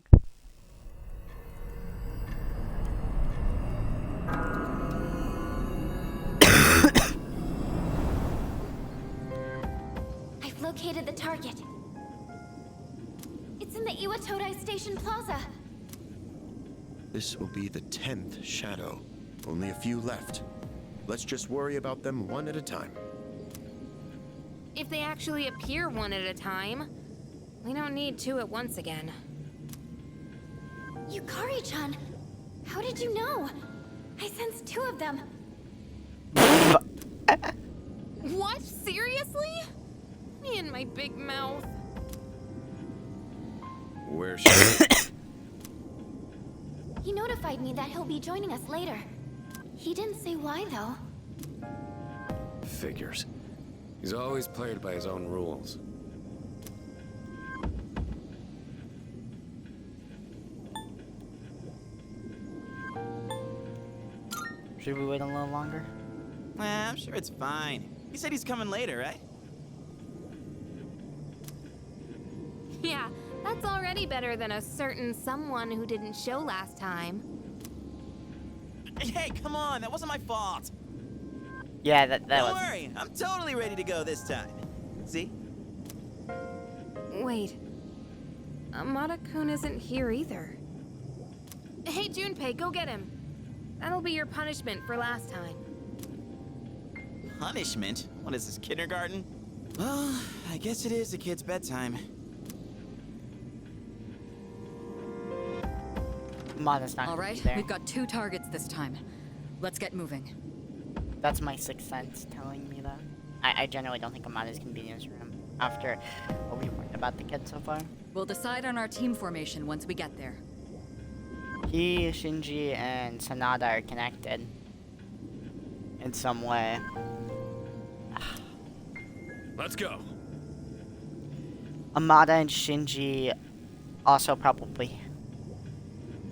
I've located the target. It's in the Iwatodai Station Plaza. This will be the 10th shadow. Only a few left. Let's just worry about them one at a time. If they actually appear one at a time, we don't need two at once again. Yukari-chan, how did you know? I sensed two of them. What? Seriously? Me and my big mouth. Where's she? He notified me that he'll be joining us later. He didn't say why, though. Figures. He's always played by his own rules. Should we wait a little longer? I'm sure it's fine. He said he's coming later, right? Yeah, that's already better than a certain someone who didn't show last time. Hey, come on, that wasn't my fault. Yeah, that Don't was. worry, I'm totally ready to go this time. See? Wait. Amada-kun isn't here either. Hey, Junpei, go get him. That'll be your punishment for last time. Punishment? What is this, kindergarten? Well, I guess it is a kid's bedtime. Mada's not All gonna right, be there. we've got 2 targets this time. Let's get moving. That's my sixth sense telling me that. I generally don't think Amada's gonna be in his room after what we learned about the kid so far. We'll decide on our team formation once we get there. He, Shinji, and Sanada are connected in some way. Let's go. Amada and Shinji also probably.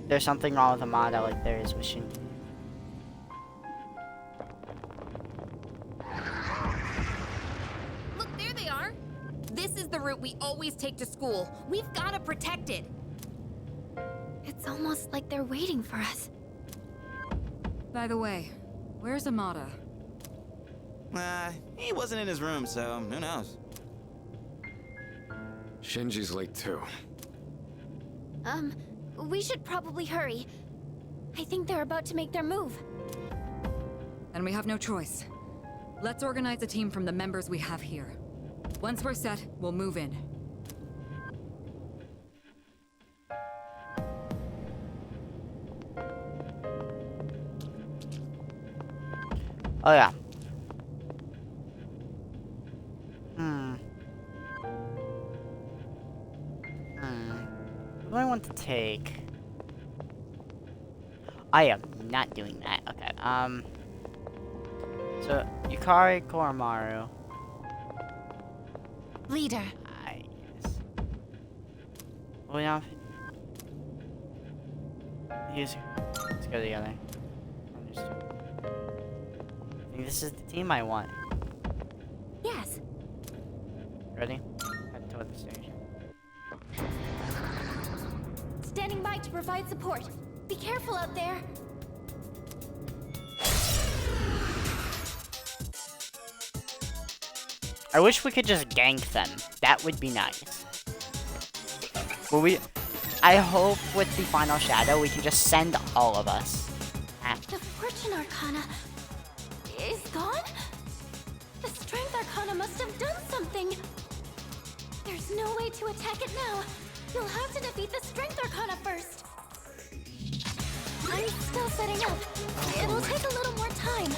There's something wrong with Amada like there is with Shinji. Look, there they are. This is the route we always take to school. We've got to protect it. It's almost like they're waiting for us. By the way, where's Amada? He wasn't in his room, so who knows? Shinji's late too. We should probably hurry. I think they're about to make their move. And we have no choice. Let's organize a team from the members we have here. Once we're set, we'll move in. Oh yeah. What do I want to take? I am not doing that. Okay. So Yukari Koromaru. Leader. Well, yeah. Let's go together. Understood. I think this is the team I want. Yes. Ready? Head toward the station. Standing by to provide support. Be careful out there. I wish we could just gank them. That would be nice. But I hope with the final shadow we can just send all of us. The Fortune Arcana is gone? The Strength Arcana must have done something. There's no way to attack it now. You'll have to defeat the Strength Arcana first. I'm still setting up. It'll take a little more time.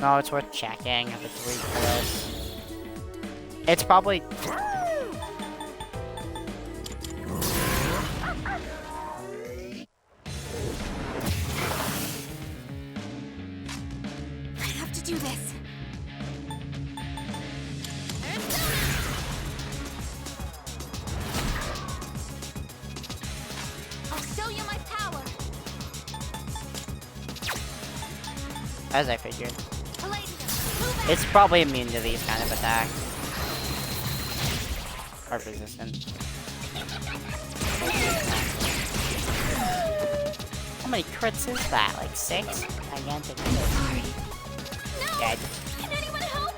No, it's worth checking if it's weak for this. It's probably... I have to do this. I'll show you my power. As I figured. It's probably immune to these kind of attacks. Or resistant. How many crits is that? Like 6? Gigantic crit. Dead. Can anyone help?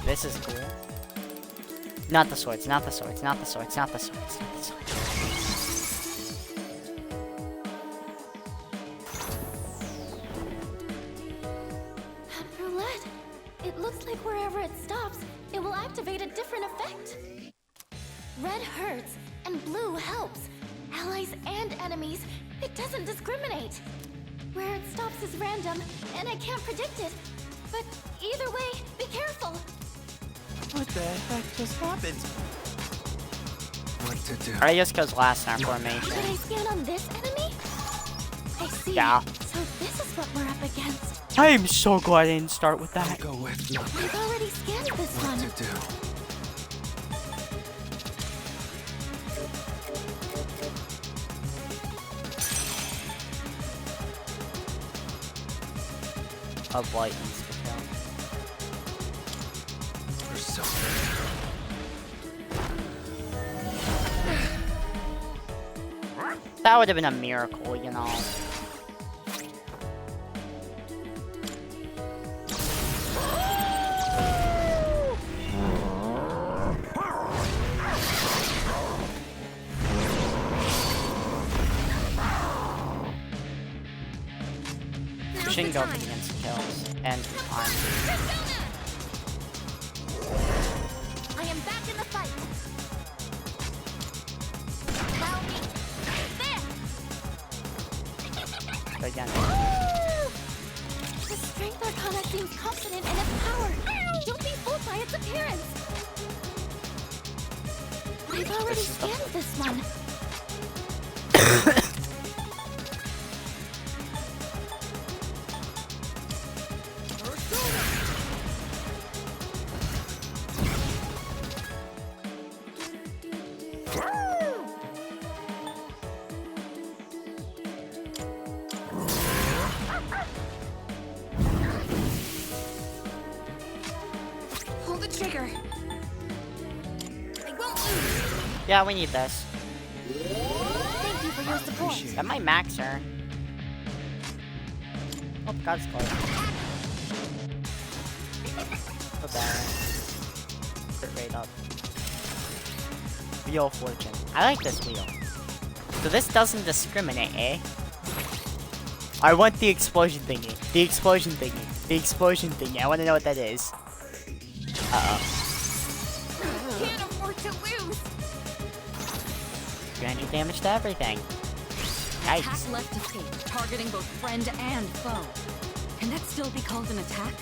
This is cool. Not the swords, not the swords, not the swords, not the swords, not the swords. It looks like wherever it stops, it will activate a different effect. Red hurts, and blue helps. Allies and enemies, it doesn't discriminate. Where it stops is random, and I can't predict it. But either way, be careful. What the heck just happened? What to do? Alright, just goes last in our formation. Should I scan on this enemy? I see. Yeah. So this is what we're up against. I am so glad I didn't start with that. Go with nothing. We've already scanned this one. What to do? Of light and stuff. That would have been a miracle, you know. Shingo against kills and arm. I am back in the fight. Allow me. There. again. The Strength Arcana seems confident in its power. Don't be fooled by its appearance. I've already scanned this one. Pull the trigger. I won't lose. Yeah, we need this. Thank you for your support. That might max her. Oh, God's close. Put that crit rate up. Wheel of Fortune. I like this wheel. So this doesn't discriminate, eh? I want the explosion thingy. The explosion thingy. The explosion thingy. I want to know what that is. Uh-oh. Can't afford to lose. 300 damage to everything. Nice. Attack left escape, targeting both friend and foe. Can that still be called an attack?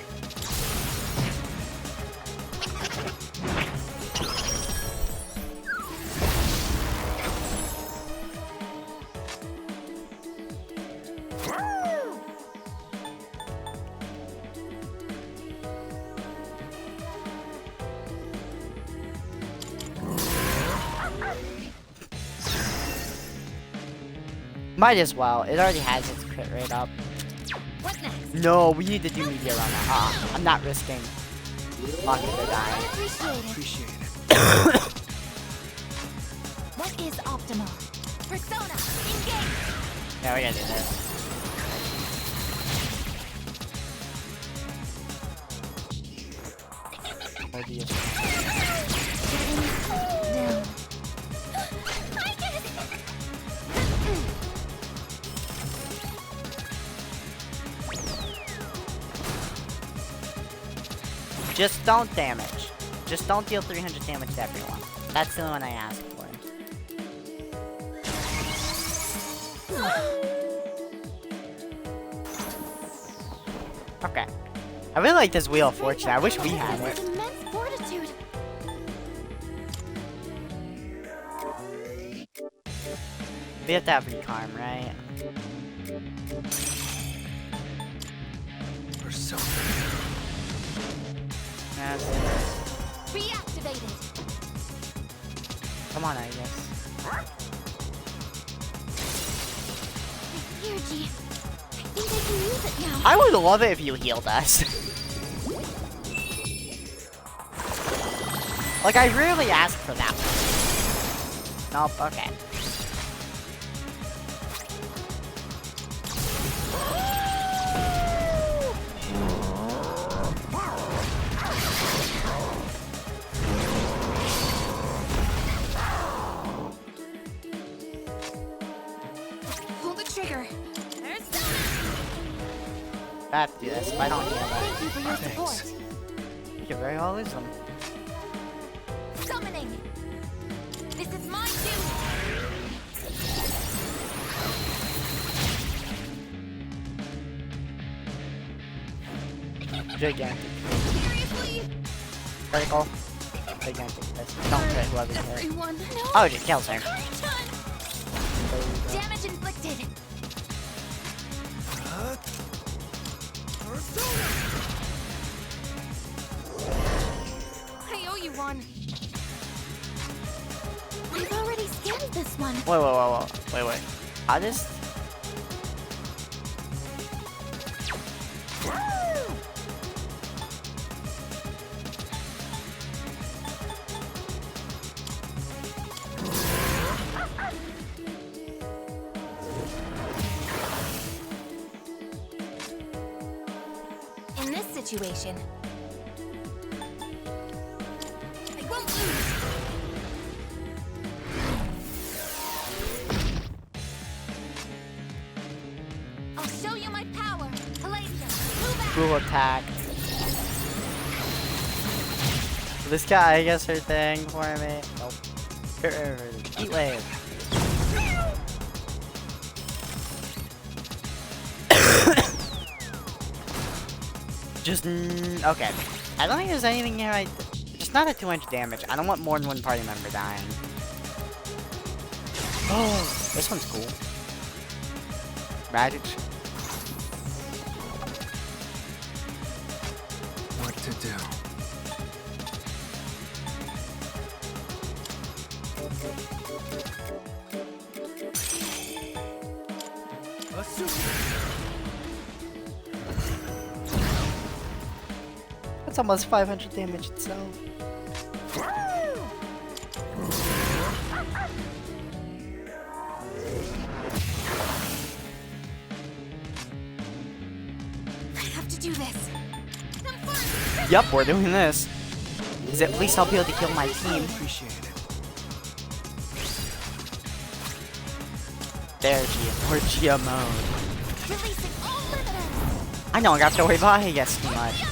Might as well. It already has its crit rate up. What next? No, we need to do meteor on that. I'm not risking Maki to die. Appreciate it. What is optimal? Persona, engage! Yeah, we gotta do this. Just don't damage. Just don't deal 300 damage to everyone. That's the one I asked for. Okay. I really like this Wheel of Fortune. I wish we had it. Immense fortitude. We have to have Recarm, right? Persona. Reactivated. Come on, I guess. Energy. I think I can use it now. I would love it if you healed us. Like, I really asked for that one. Nope, okay. Pull the trigger. I have to do this if I don't heal Thank you for your support. that. You can very well lose them. Summoning. This is my Gigantic. Seriously? Critical. Gigantic. Don't crit whoever's hurt. Everyone, no. Oh, it just kills her. Damage inflicted. I owe you one. I've already scanned this one. Wait. I just... In this situation, I won't lose. I'll show you my power. Palladium, move out. Cool attack. This guy, I guess her thing for me. Nope. Heat wave. Just, okay. I don't think there's anything here just not at 200 damage. I don't want more than one party member dying. Oh, this one's cool. Magic. What to do? That's almost 500 damage itself. I have to do this. Yup, we're doing this. Because at least I'll be able to kill my team. Appreciate it. There, Gia mode. I don't have to worry about Aegis too much.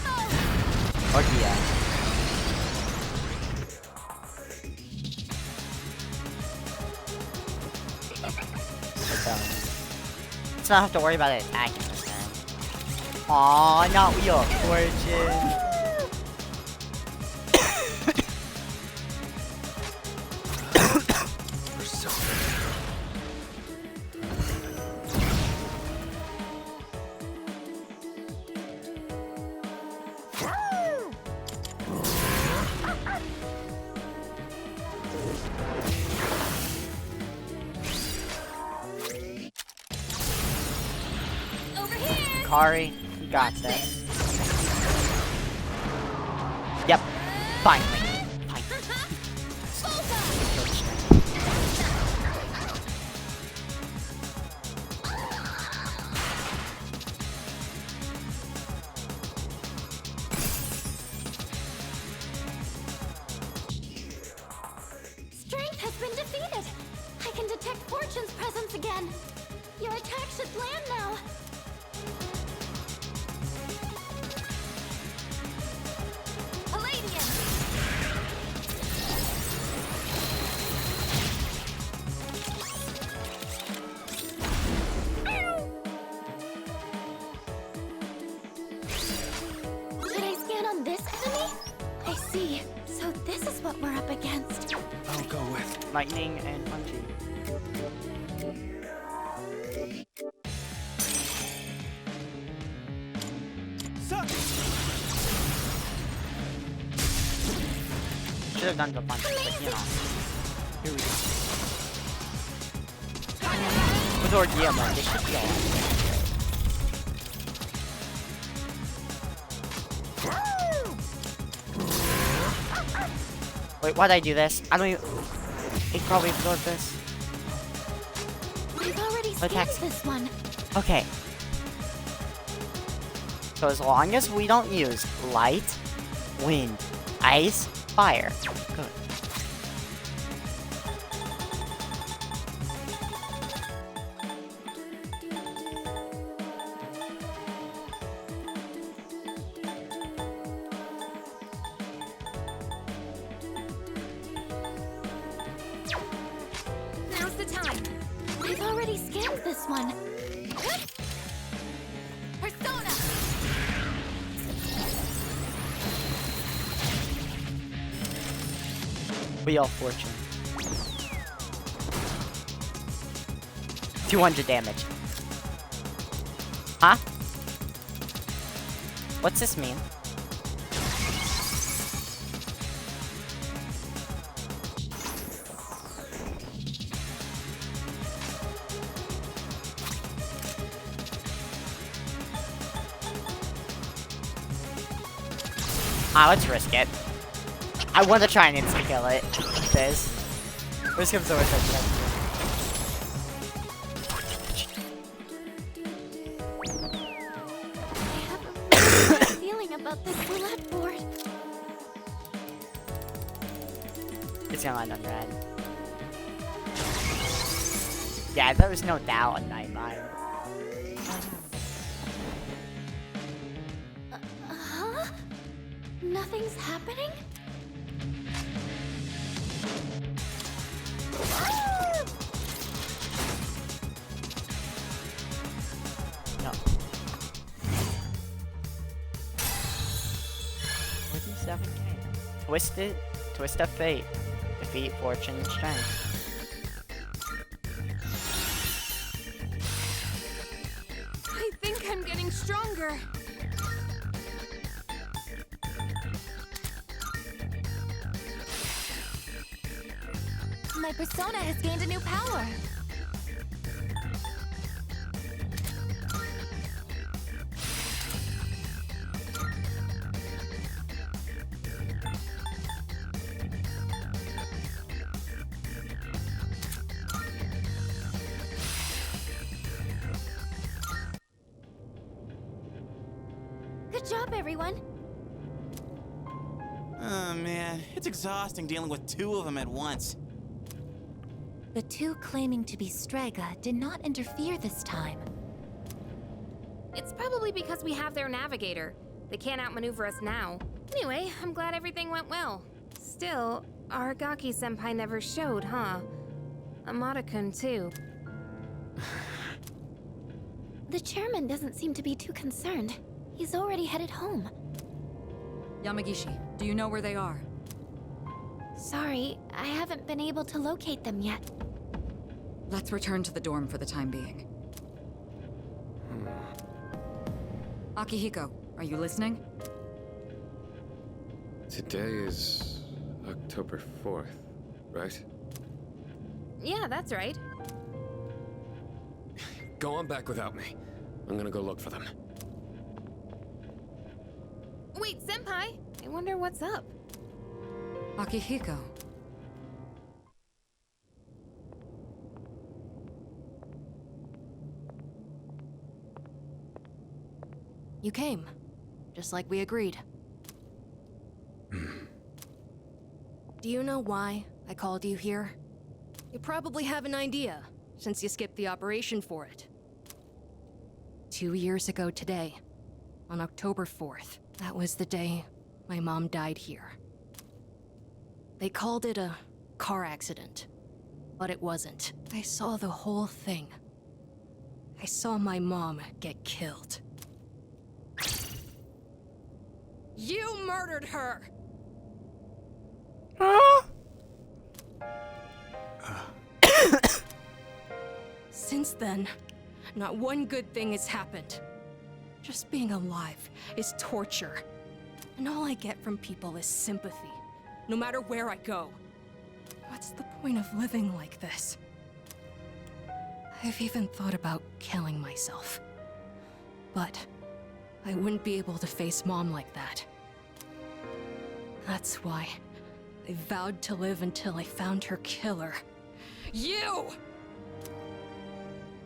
Or Gia. Let's not have to worry about it attacking this time. Aw, not Wheel of Fortune. Kari, you got this. Yep, finally. Strength has been defeated. I can detect Fortune's presence again. Your attack should land now. Palladium! Should I scan on this enemy? I see. So this is what we're up against. I'll go with Lightning and Punchy. Should have done the punch, but you know. Here we go. With Orgia mode, they should be alright. Wait, why'd I do this? I don't even... He probably absorbed this. We've already scanned this one. Okay. So as long as we don't use light, wind, ice, fire. Good. Now's the time. We've already scanned this one. Persona! Wheel of Fortune. 200 damage. Huh? What's this mean? Let's risk it. I want to try and insta-kill it. This. Risk him so much. Feeling about this roulette board. It's gonna land on red. Yeah, there was no doubt on my mind. Huh? Nothing's happening? No. Twist of fate. Defeat fortune and strength. I think I'm getting stronger. My persona has gained a new power. Good job, everyone. Oh man, it's exhausting dealing with two of them at once. The two claiming to be Strega did not interfere this time. It's probably because we have their navigator. They can't outmaneuver us now. Anyway, I'm glad everything went well. Still, Aragaki-senpai never showed, huh? Amada-kun too. The chairman doesn't seem to be too concerned. He's already headed home. Yamagishi, do you know where they are? Sorry, I haven't been able to locate them yet. Let's return to the dorm for the time being. Akihiko, are you listening? Today is October 4th, right? Yeah, that's right. Go on back without me. I'm gonna go look for them. Wait, senpai! I wonder what's up. Akihiko. You came, just like we agreed. Do you know why I called you here? You probably have an idea, since you skipped the operation for it. 2 years ago today, on October 4th, that was the day my mom died here. They called it a car accident, but it wasn't. I saw the whole thing. I saw my mom get killed. You murdered her! Since then, not one good thing has happened. Just being alive is torture. And all I get from people is sympathy, no matter where I go. What's the point of living like this? I've even thought about killing myself. But I wouldn't be able to face Mom like that. That's why I vowed to live until I found her killer. You!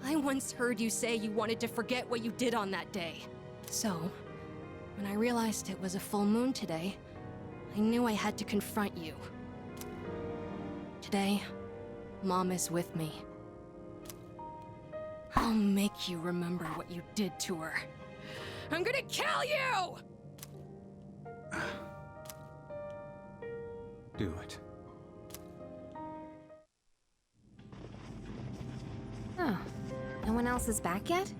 I once heard you say you wanted to forget what you did on that day. So, when I realized it was a full moon today, I knew I had to confront you. Today, Mom is with me. I'll make you remember what you did to her. I'm gonna kill you! Do it. Oh, no one else is back yet?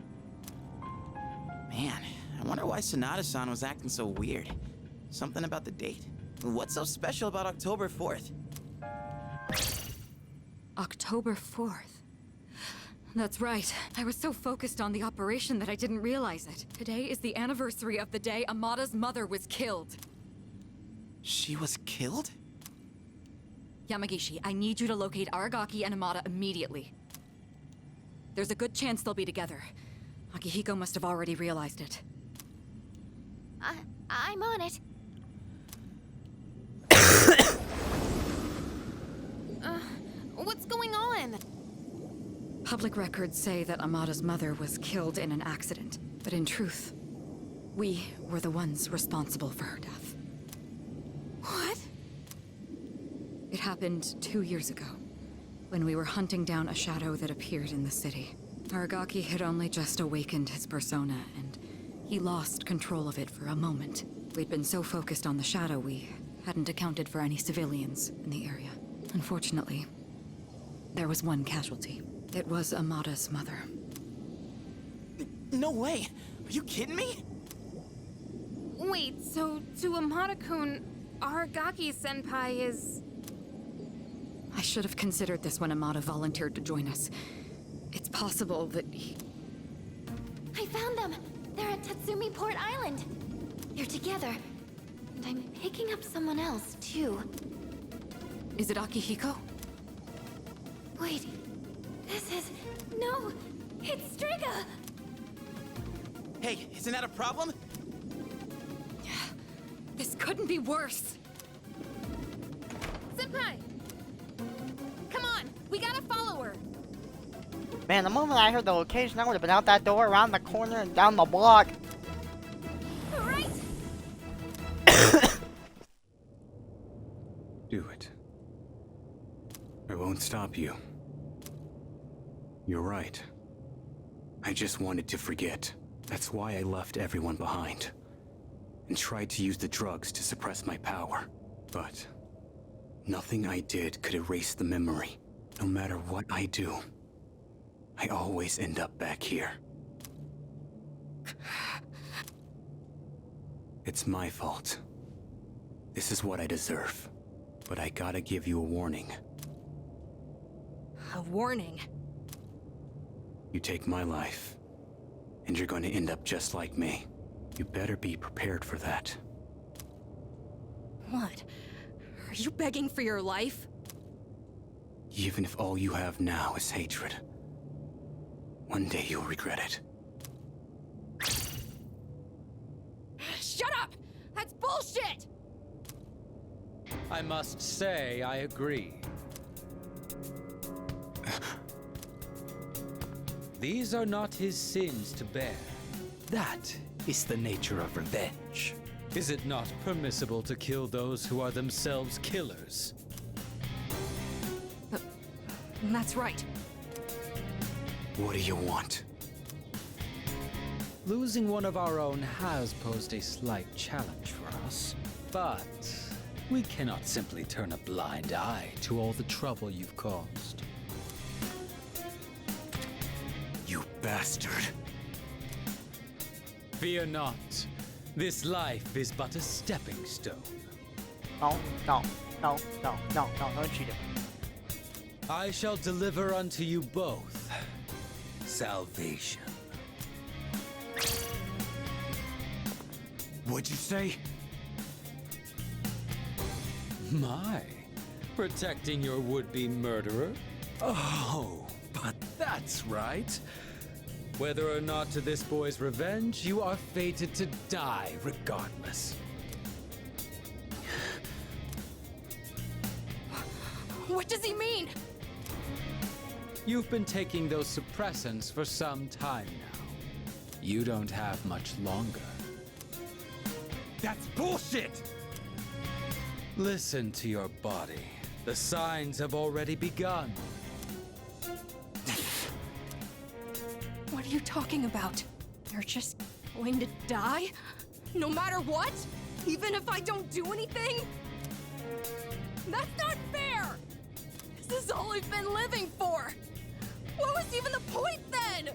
Man, I wonder why Sanada-san was acting so weird. Something about the date? What's so special about October 4th? October 4th. That's right. I was so focused on the operation that I didn't realize it. Today is the anniversary of the day Amada's mother was killed. She was killed? Yamagishi, I need you to locate Aragaki and Amada immediately. There's a good chance they'll be together. Akihiko must have already realized it. I'm on it. What's going on? Public records say that Amada's mother was killed in an accident, but in truth, we were the ones responsible for her death. What? It happened 2 years ago, when we were hunting down a shadow that appeared in the city. Aragaki had only just awakened his persona, and he lost control of it for a moment. We'd been so focused on the shadow, we hadn't accounted for any civilians in the area. Unfortunately, there was one casualty. It was Amada's mother. No way! Are you kidding me? Wait, so to Amada-kun, Aragaki-senpai is... I should have considered this when Amada volunteered to join us. It's possible that he... I found them! They're at Tatsumi Port Island! They're together. And I'm picking up someone else, too. Is it Akihiko? Wait. This is... No! It's Striga! Hey, isn't that a problem? This couldn't be worse. Senpai! Come on! We gotta follow her! Man, the moment I heard the location, I would have been out that door, around the corner, and down the block. Right! Do it. I won't stop you. You're right. I just wanted to forget. That's why I left everyone behind. And tried to use the drugs to suppress my power. But nothing I did could erase the memory. No matter what I do, I always end up back here. It's my fault. This is what I deserve. But I gotta give you a warning. A warning? You take my life, and you're going to end up just like me. You better be prepared for that. What? Are you begging for your life? Even if all you have now is hatred, one day you'll regret it. Shut up! That's bullshit! I must say, I agree. These are not his sins to bear. That is the nature of revenge. Is it not permissible to kill those who are themselves killers? That's right. What do you want? Losing one of our own has posed a slight challenge for us, but we cannot simply turn a blind eye to all the trouble you've caused. You bastard. Fear not. This life is but a stepping stone. No, don't you do. I shall deliver unto you both salvation. What'd you say? My, protecting your would-be murderer? Oh, but that's right. Whether or not to this boy's revenge, you are fated to die regardless. What does he mean? You've been taking those suppressants for some time now. You don't have much longer. That's bullshit! Listen to your body. The signs have already begun. What are you talking about? You're just going to die? No matter what? Even if I don't do anything? That's not fair! This is all I've been living for! What was even the point then?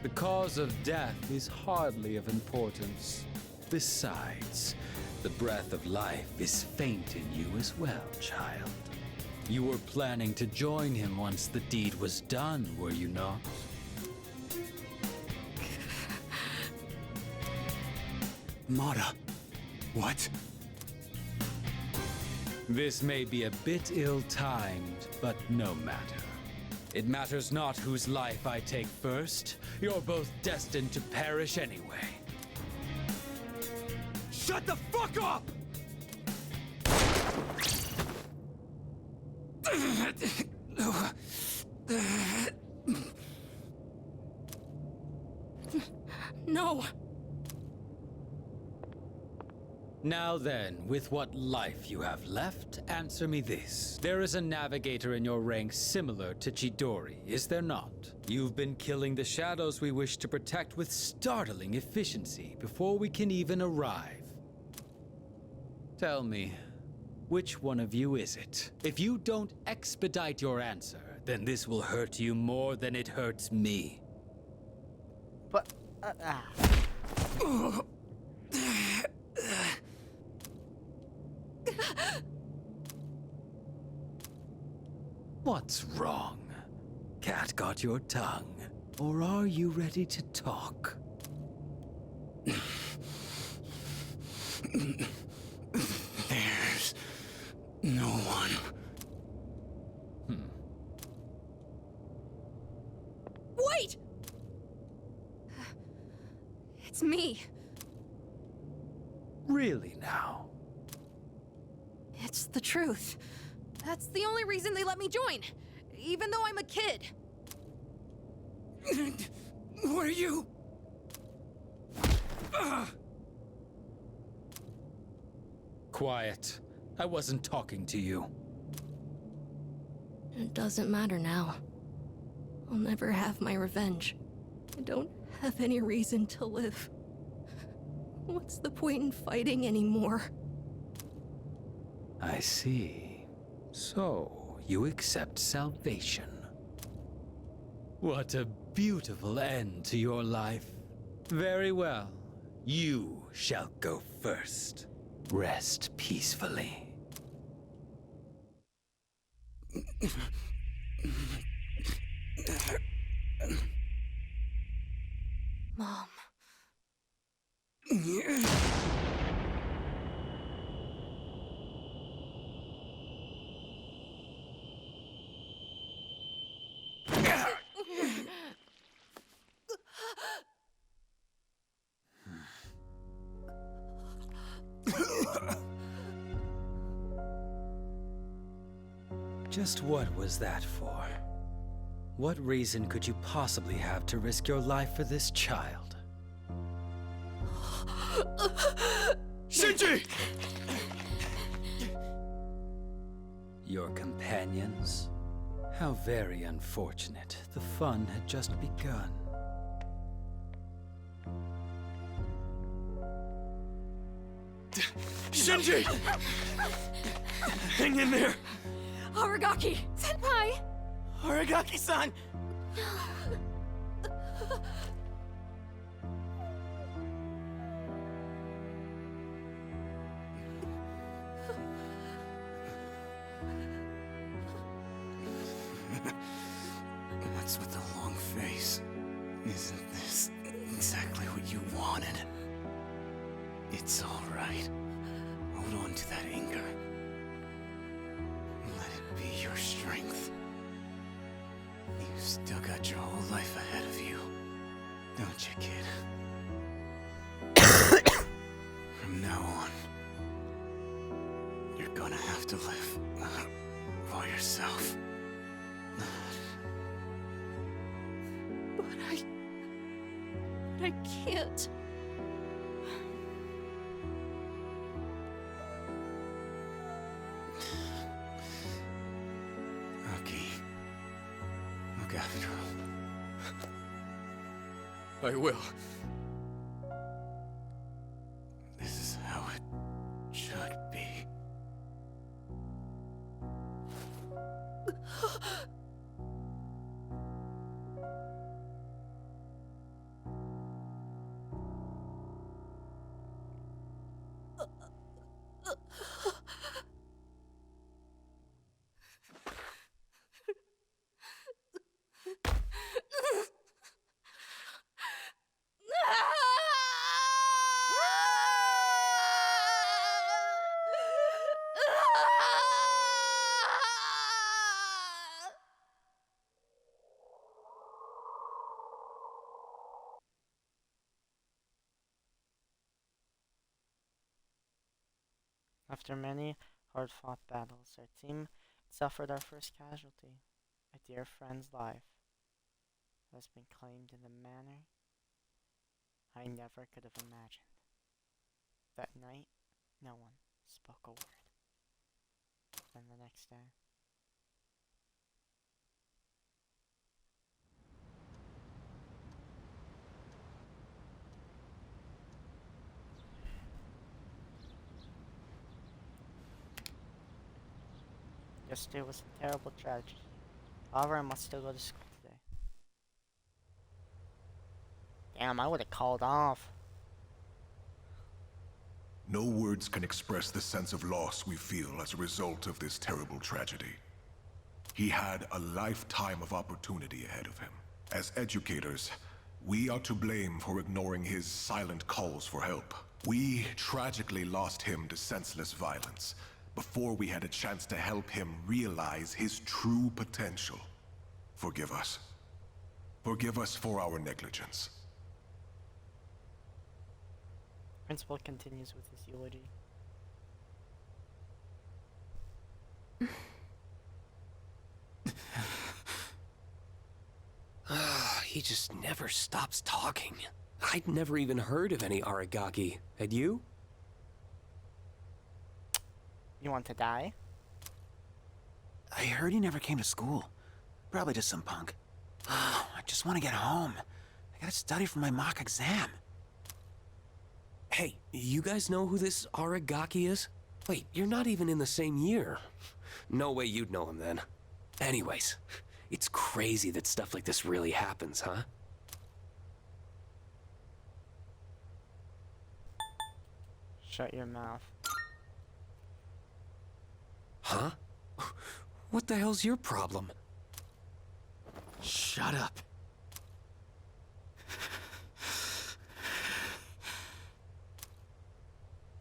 The cause of death is hardly of importance. Besides, the breath of life is faint in you as well, child. You were planning to join him once the deed was done, were you not? Mada, what? This may be a bit ill-timed, but no matter. It matters not whose life I take first. You're both destined to perish anyway. Shut the fuck up! No. Now then, with what life you have left, answer me this. There is a navigator in your ranks similar to Chidori, is there not? You've been killing the shadows we wish to protect with startling efficiency before we can even arrive. Tell me, which one of you is it? If you don't expedite your answer, then this will hurt you more than it hurts me. But, What's wrong? Cat got your tongue? Or are you ready to talk? There's no one. Wait! It's me. Really now? It's the truth. That's the only reason they let me join, even though I'm a kid. What are you? Quiet. I wasn't talking to you. It doesn't matter now. I'll never have my revenge. I don't have any reason to live. What's the point in fighting anymore? I see. So, you accept salvation. What a beautiful end to your life. Very well. You shall go first. Rest peacefully. Mom. Just what was that for? What reason could you possibly have to risk your life for this child? Shinji! Your companions? How very unfortunate. The fun had just begun. Shinji! Hang in there! Aragaki! Senpai! Aragaki-san! What's with the long face? Isn't this exactly what you wanted? It's all right. Hold on to that anger. Let it be your strength. You've still got your whole life ahead of you, don't you, kid? From now on, you're gonna have to live for yourself. But I can't. Okay. Look after him. I will. This is how it should be. After many hard-fought battles, our team suffered our first casualty. A dear friend's life has been claimed in a manner I never could have imagined. That night, no one spoke a word. Then the next day, yesterday was a terrible tragedy. However, I must still go to school today. Damn, I would have called off. No words can express the sense of loss we feel as a result of this terrible tragedy. He had a lifetime of opportunity ahead of him. As educators, we are to blame for ignoring his silent calls for help. We tragically lost him to senseless violence before we had a chance to help him realize his true potential. Forgive us. Forgive us for our negligence. Principal continues with his eulogy. He just never stops talking. I'd never even heard of any Aragaki. Had you? You want to die? I heard he never came to school. Probably just some punk. I just want to get home. I gotta study for my mock exam. Hey, you guys know who this Aragaki is? Wait, you're not even in the same year. No way you'd know him then. Anyways, it's crazy that stuff like this really happens, huh? Shut your mouth. Huh? What the hell's your problem? Shut up.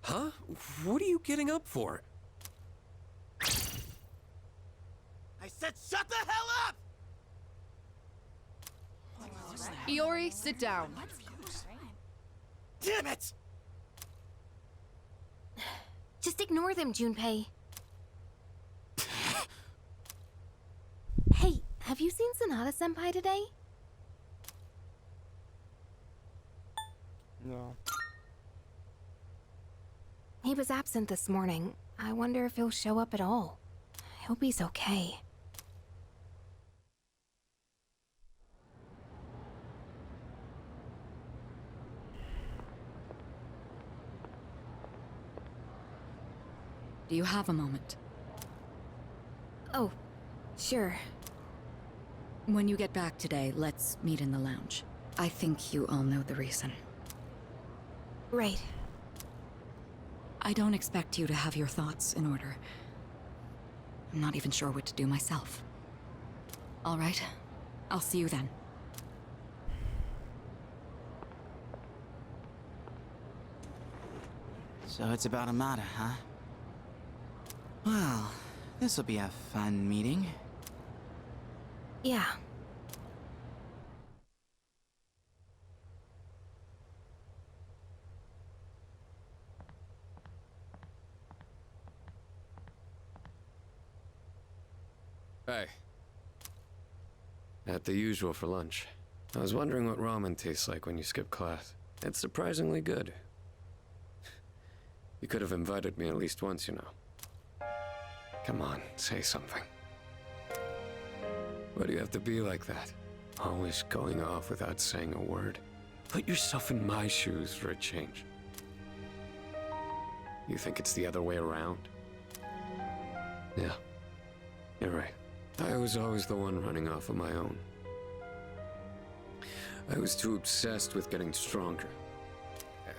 Huh? What are you getting up for? I said shut the hell up! Iori, sit down. Damn it! Just ignore them, Junpei. Hey, have you seen Sanada-senpai today? No. He was absent this morning. I wonder if he'll show up at all. I hope he's okay. Do you have a moment? Oh, sure. When you get back today, let's meet in the lounge. I think you all know the reason. Right. I don't expect you to have your thoughts in order. I'm not even sure what to do myself. All right. I'll see you then. So it's about Amada, huh? Well, this'll be a fun meeting. Yeah. Hey. At the usual for lunch. I was wondering what ramen tastes like when you skip class. It's surprisingly good. You could have invited me at least once, you know. Come on, say something. Why do you have to be like that? Always going off without saying a word. Put yourself in my shoes for a change. You think it's the other way around? Yeah, you're right. I was always the one running off on my own. I was too obsessed with getting stronger.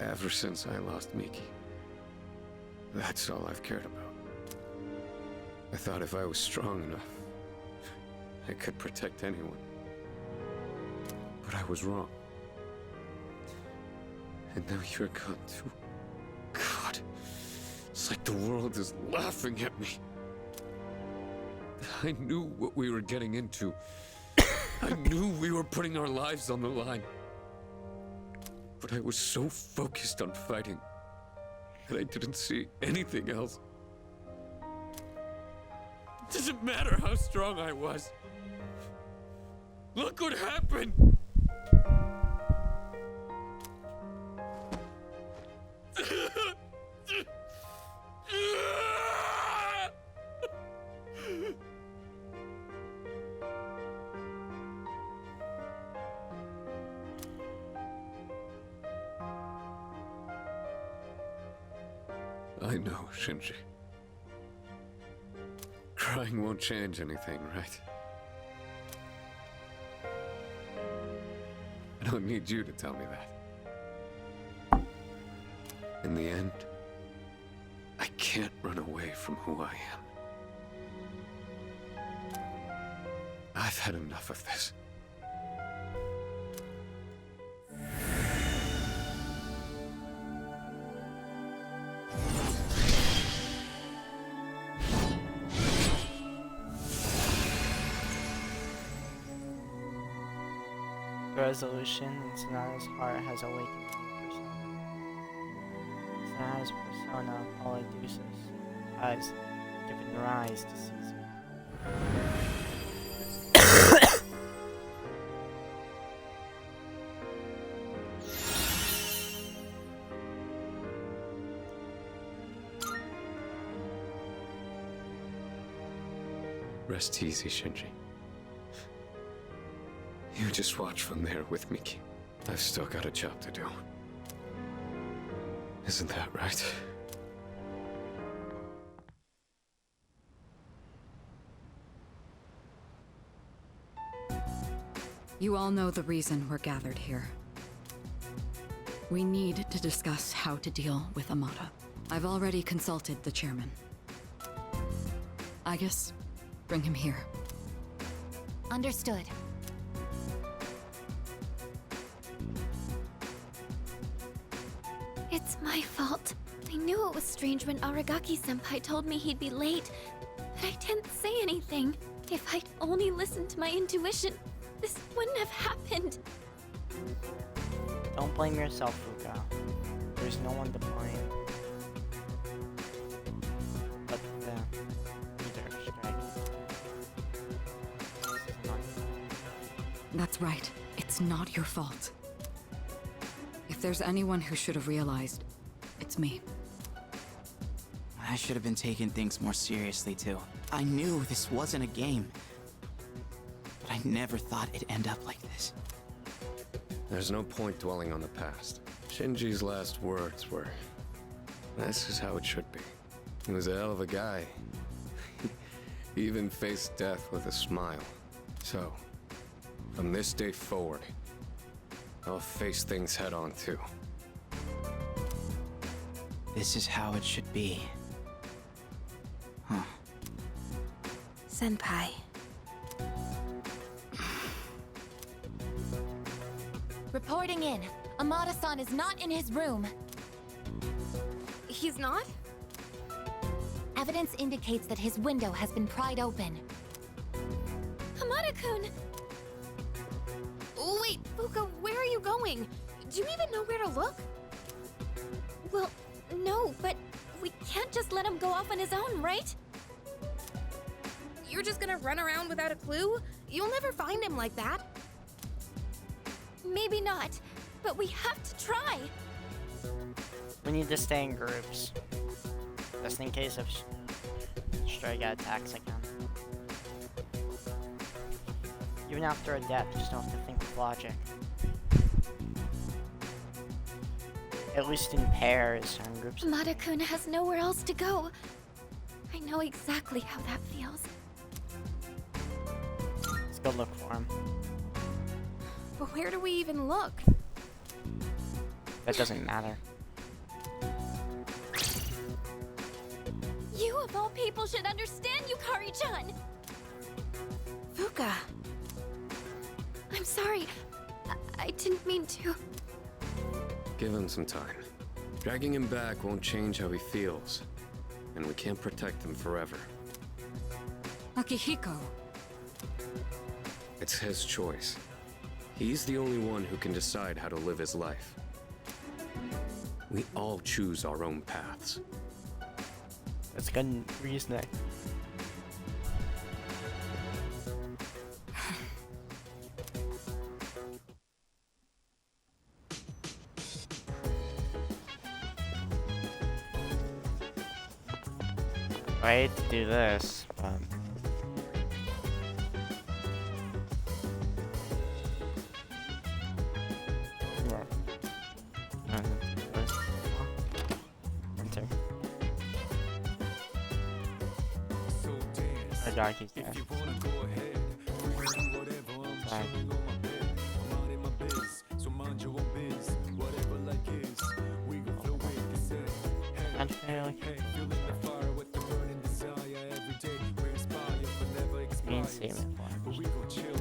Ever since I lost Miki. That's all I've cared about. I thought if I was strong enough, I could protect anyone. But I was wrong. And now you're gone too. God, it's like the world is laughing at me. I knew what we were getting into. I knew we were putting our lives on the line. But I was so focused on fighting that I didn't see anything else. It doesn't matter how strong I was. Look what happened! I know, Shinji. Crying won't change anything, right? I don't need you to tell me that. In the end, I can't run away from who I am. I've had enough of this. The resolution in Sonata's heart has awakened a new persona. Sonata's persona, Polydeuces, has given rise to Caesar. Rest easy, Shinji. You just watch from there with Miki. I've still got a job to do. Isn't that right? You all know the reason we're gathered here. We need to discuss how to deal with Amada. I've already consulted the chairman. Aigis, bring him here. Understood. It's my fault. I knew it was strange when Aragaki-senpai told me he'd be late, but I didn't say anything. If I'd only listened to my intuition, this wouldn't have happened. Don't blame yourself, Fuka. There's no one to blame. But the leader strike. That's right. It's not your fault. If there's anyone who should have realized, it's me. I should have been taking things more seriously, too. I knew this wasn't a game. But I never thought it'd end up like this. There's no point dwelling on the past. Shinji's last words were, "This is how it should be." He was a hell of a guy. He even faced death with a smile. So, from this day forward, I'll face things head on too. This is how it should be. Huh. Senpai. Reporting in. Amada-san is not in his room. He's not? Evidence indicates that his window has been pried open. Amada-kun! Oh, wait, Fuka, where are you going? Do you even know where to look? Well, no, but we can't just let him go off on his own, right? You're just gonna run around without a clue? You'll never find him like that. Maybe not, but we have to try. We need to stay in groups. Just in case if Stray Guy attacks again. Even after a death, you still have to think with logic. At least in pairs or in groups. Amada-kun has nowhere else to go. I know exactly how that feels. Let's go look for him. But where do we even look? That doesn't matter. You of all people should understand, Yukari-chan! Fuka. I'm sorry. I didn't mean to. Give him some time. Dragging him back won't change how he feels, and we can't protect him forever. Akihiko. It's his choice. He's the only one who can decide how to live his life. We all choose our own paths. That's good reasoning. I hate to do this, but Aragaki's dead. Sorry. Unfairly. Reinstatement form.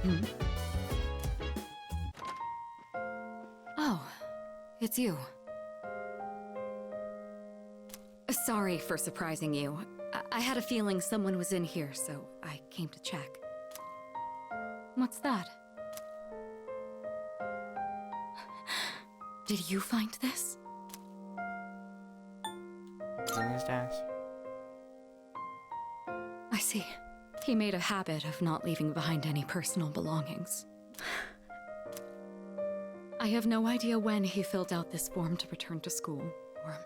Hmm? Oh, it's you. Sorry for surprising you. I had a feeling someone was in here, so I came to check. What's that? Did you find this? It's in his desk. I see. He made a habit of not leaving behind any personal belongings. I have no idea when he filled out this form to return to school, or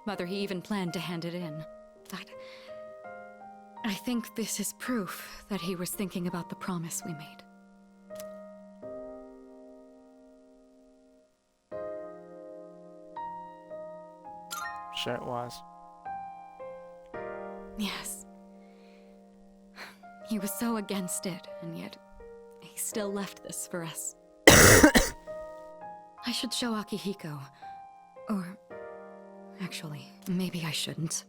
whether he even planned to hand it in. But I think this is proof that he was thinking about the promise we made. Sure it was. Yes. He was so against it, and yet he still left this for us. I should show Akihiko. Or actually, maybe I shouldn't.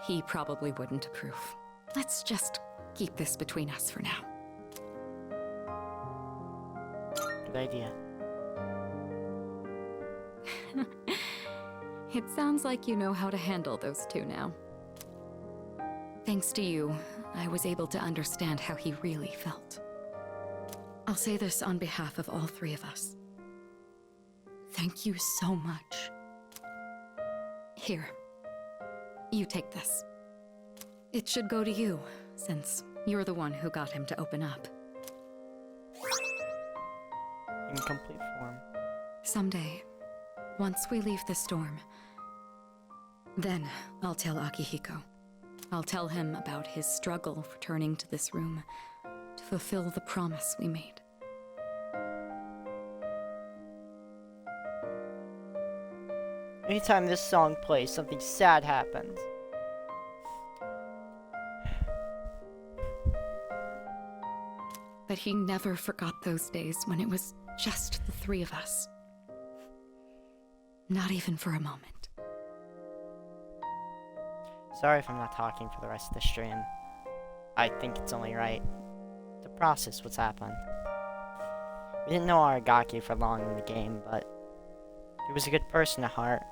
He probably wouldn't approve. Let's just keep this between us for now. Good idea. It sounds like you know how to handle those two now. Thanks to you, I was able to understand how he really felt. I'll say this on behalf of all three of us. Thank you so much. Here, you take this. It should go to you, since you're the one who got him to open up. In complete form. Someday, once we leave this storm, then I'll tell Akihiko. I'll tell him about his struggle returning to this room to fulfill the promise we made. Anytime this song plays, something sad happens. But he never forgot those days when it was just the three of us. Not even for a moment. Sorry if I'm not talking for the rest of the stream. I think it's only right to process what's happened. We didn't know Aragaki for long in the game, but he was a good person at heart.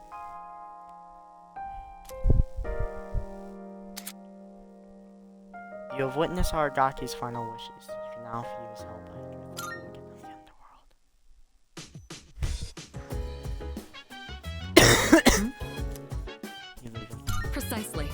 You have witnessed Aragaki's final wishes. You can now feel his help with the look at the underworld. You leave him. Precisely.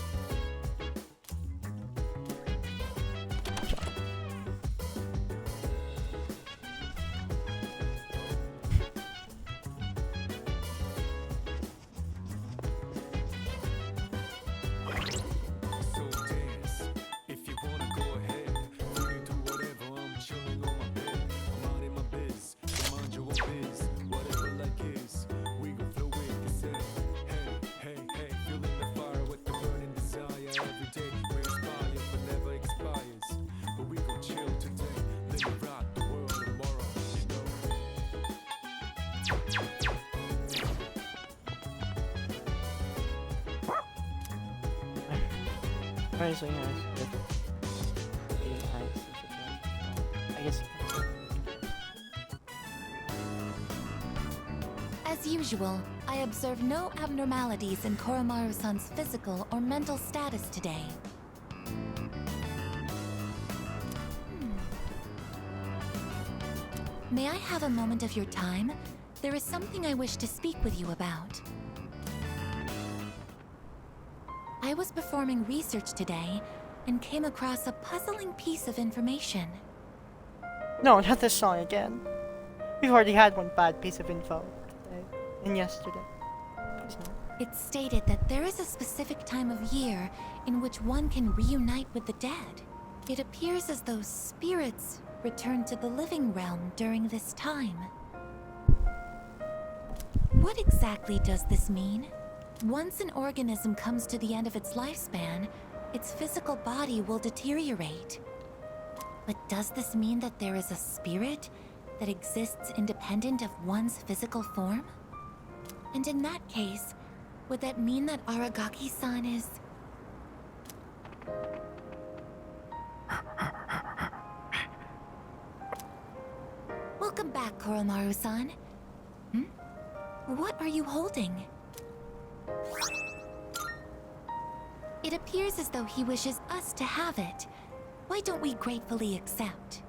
Nice, nice. I guess. As usual, I observe no abnormalities in Koromaru-san's physical or mental status today. May I have a moment of your time? There is something I wish to speak with you about. I was performing research today and came across a puzzling piece of information. No, not this song again. We've already had one bad piece of info today and yesterday. Please no. It stated that there is a specific time of year in which one can reunite with the dead. It appears as though spirits return to the living realm during this time. What exactly does this mean? Once an organism comes to the end of its lifespan, its physical body will deteriorate. But does this mean that there is a spirit that exists independent of one's physical form? And in that case, would that mean that Aragaki-san is... Welcome back, Koromaru-san. What are you holding? It appears as though he wishes us to have it. Why don't we gratefully accept?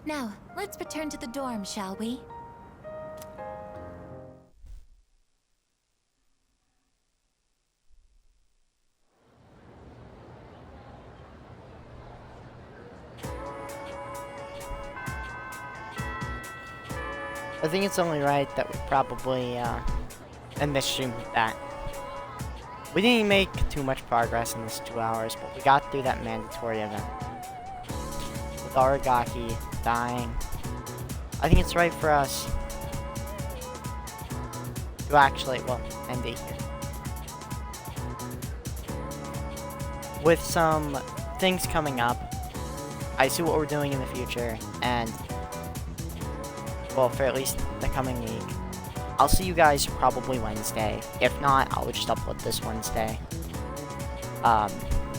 Now, let's return to the dorm, shall we? I think it's only right that we probably end this stream with that. We didn't make too much progress in this 2 hours, but we got through that mandatory event. With Aragaki dying, I think it's right for us to actually, well, end it here. With some things coming up, I see what we're doing in the future, and well, for at least the coming week. I'll see you guys probably Wednesday. If not, I'll just upload this Wednesday. I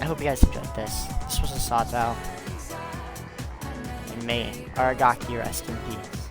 hope you guys enjoyed this. This was Asato. And may Aragaki rest in peace.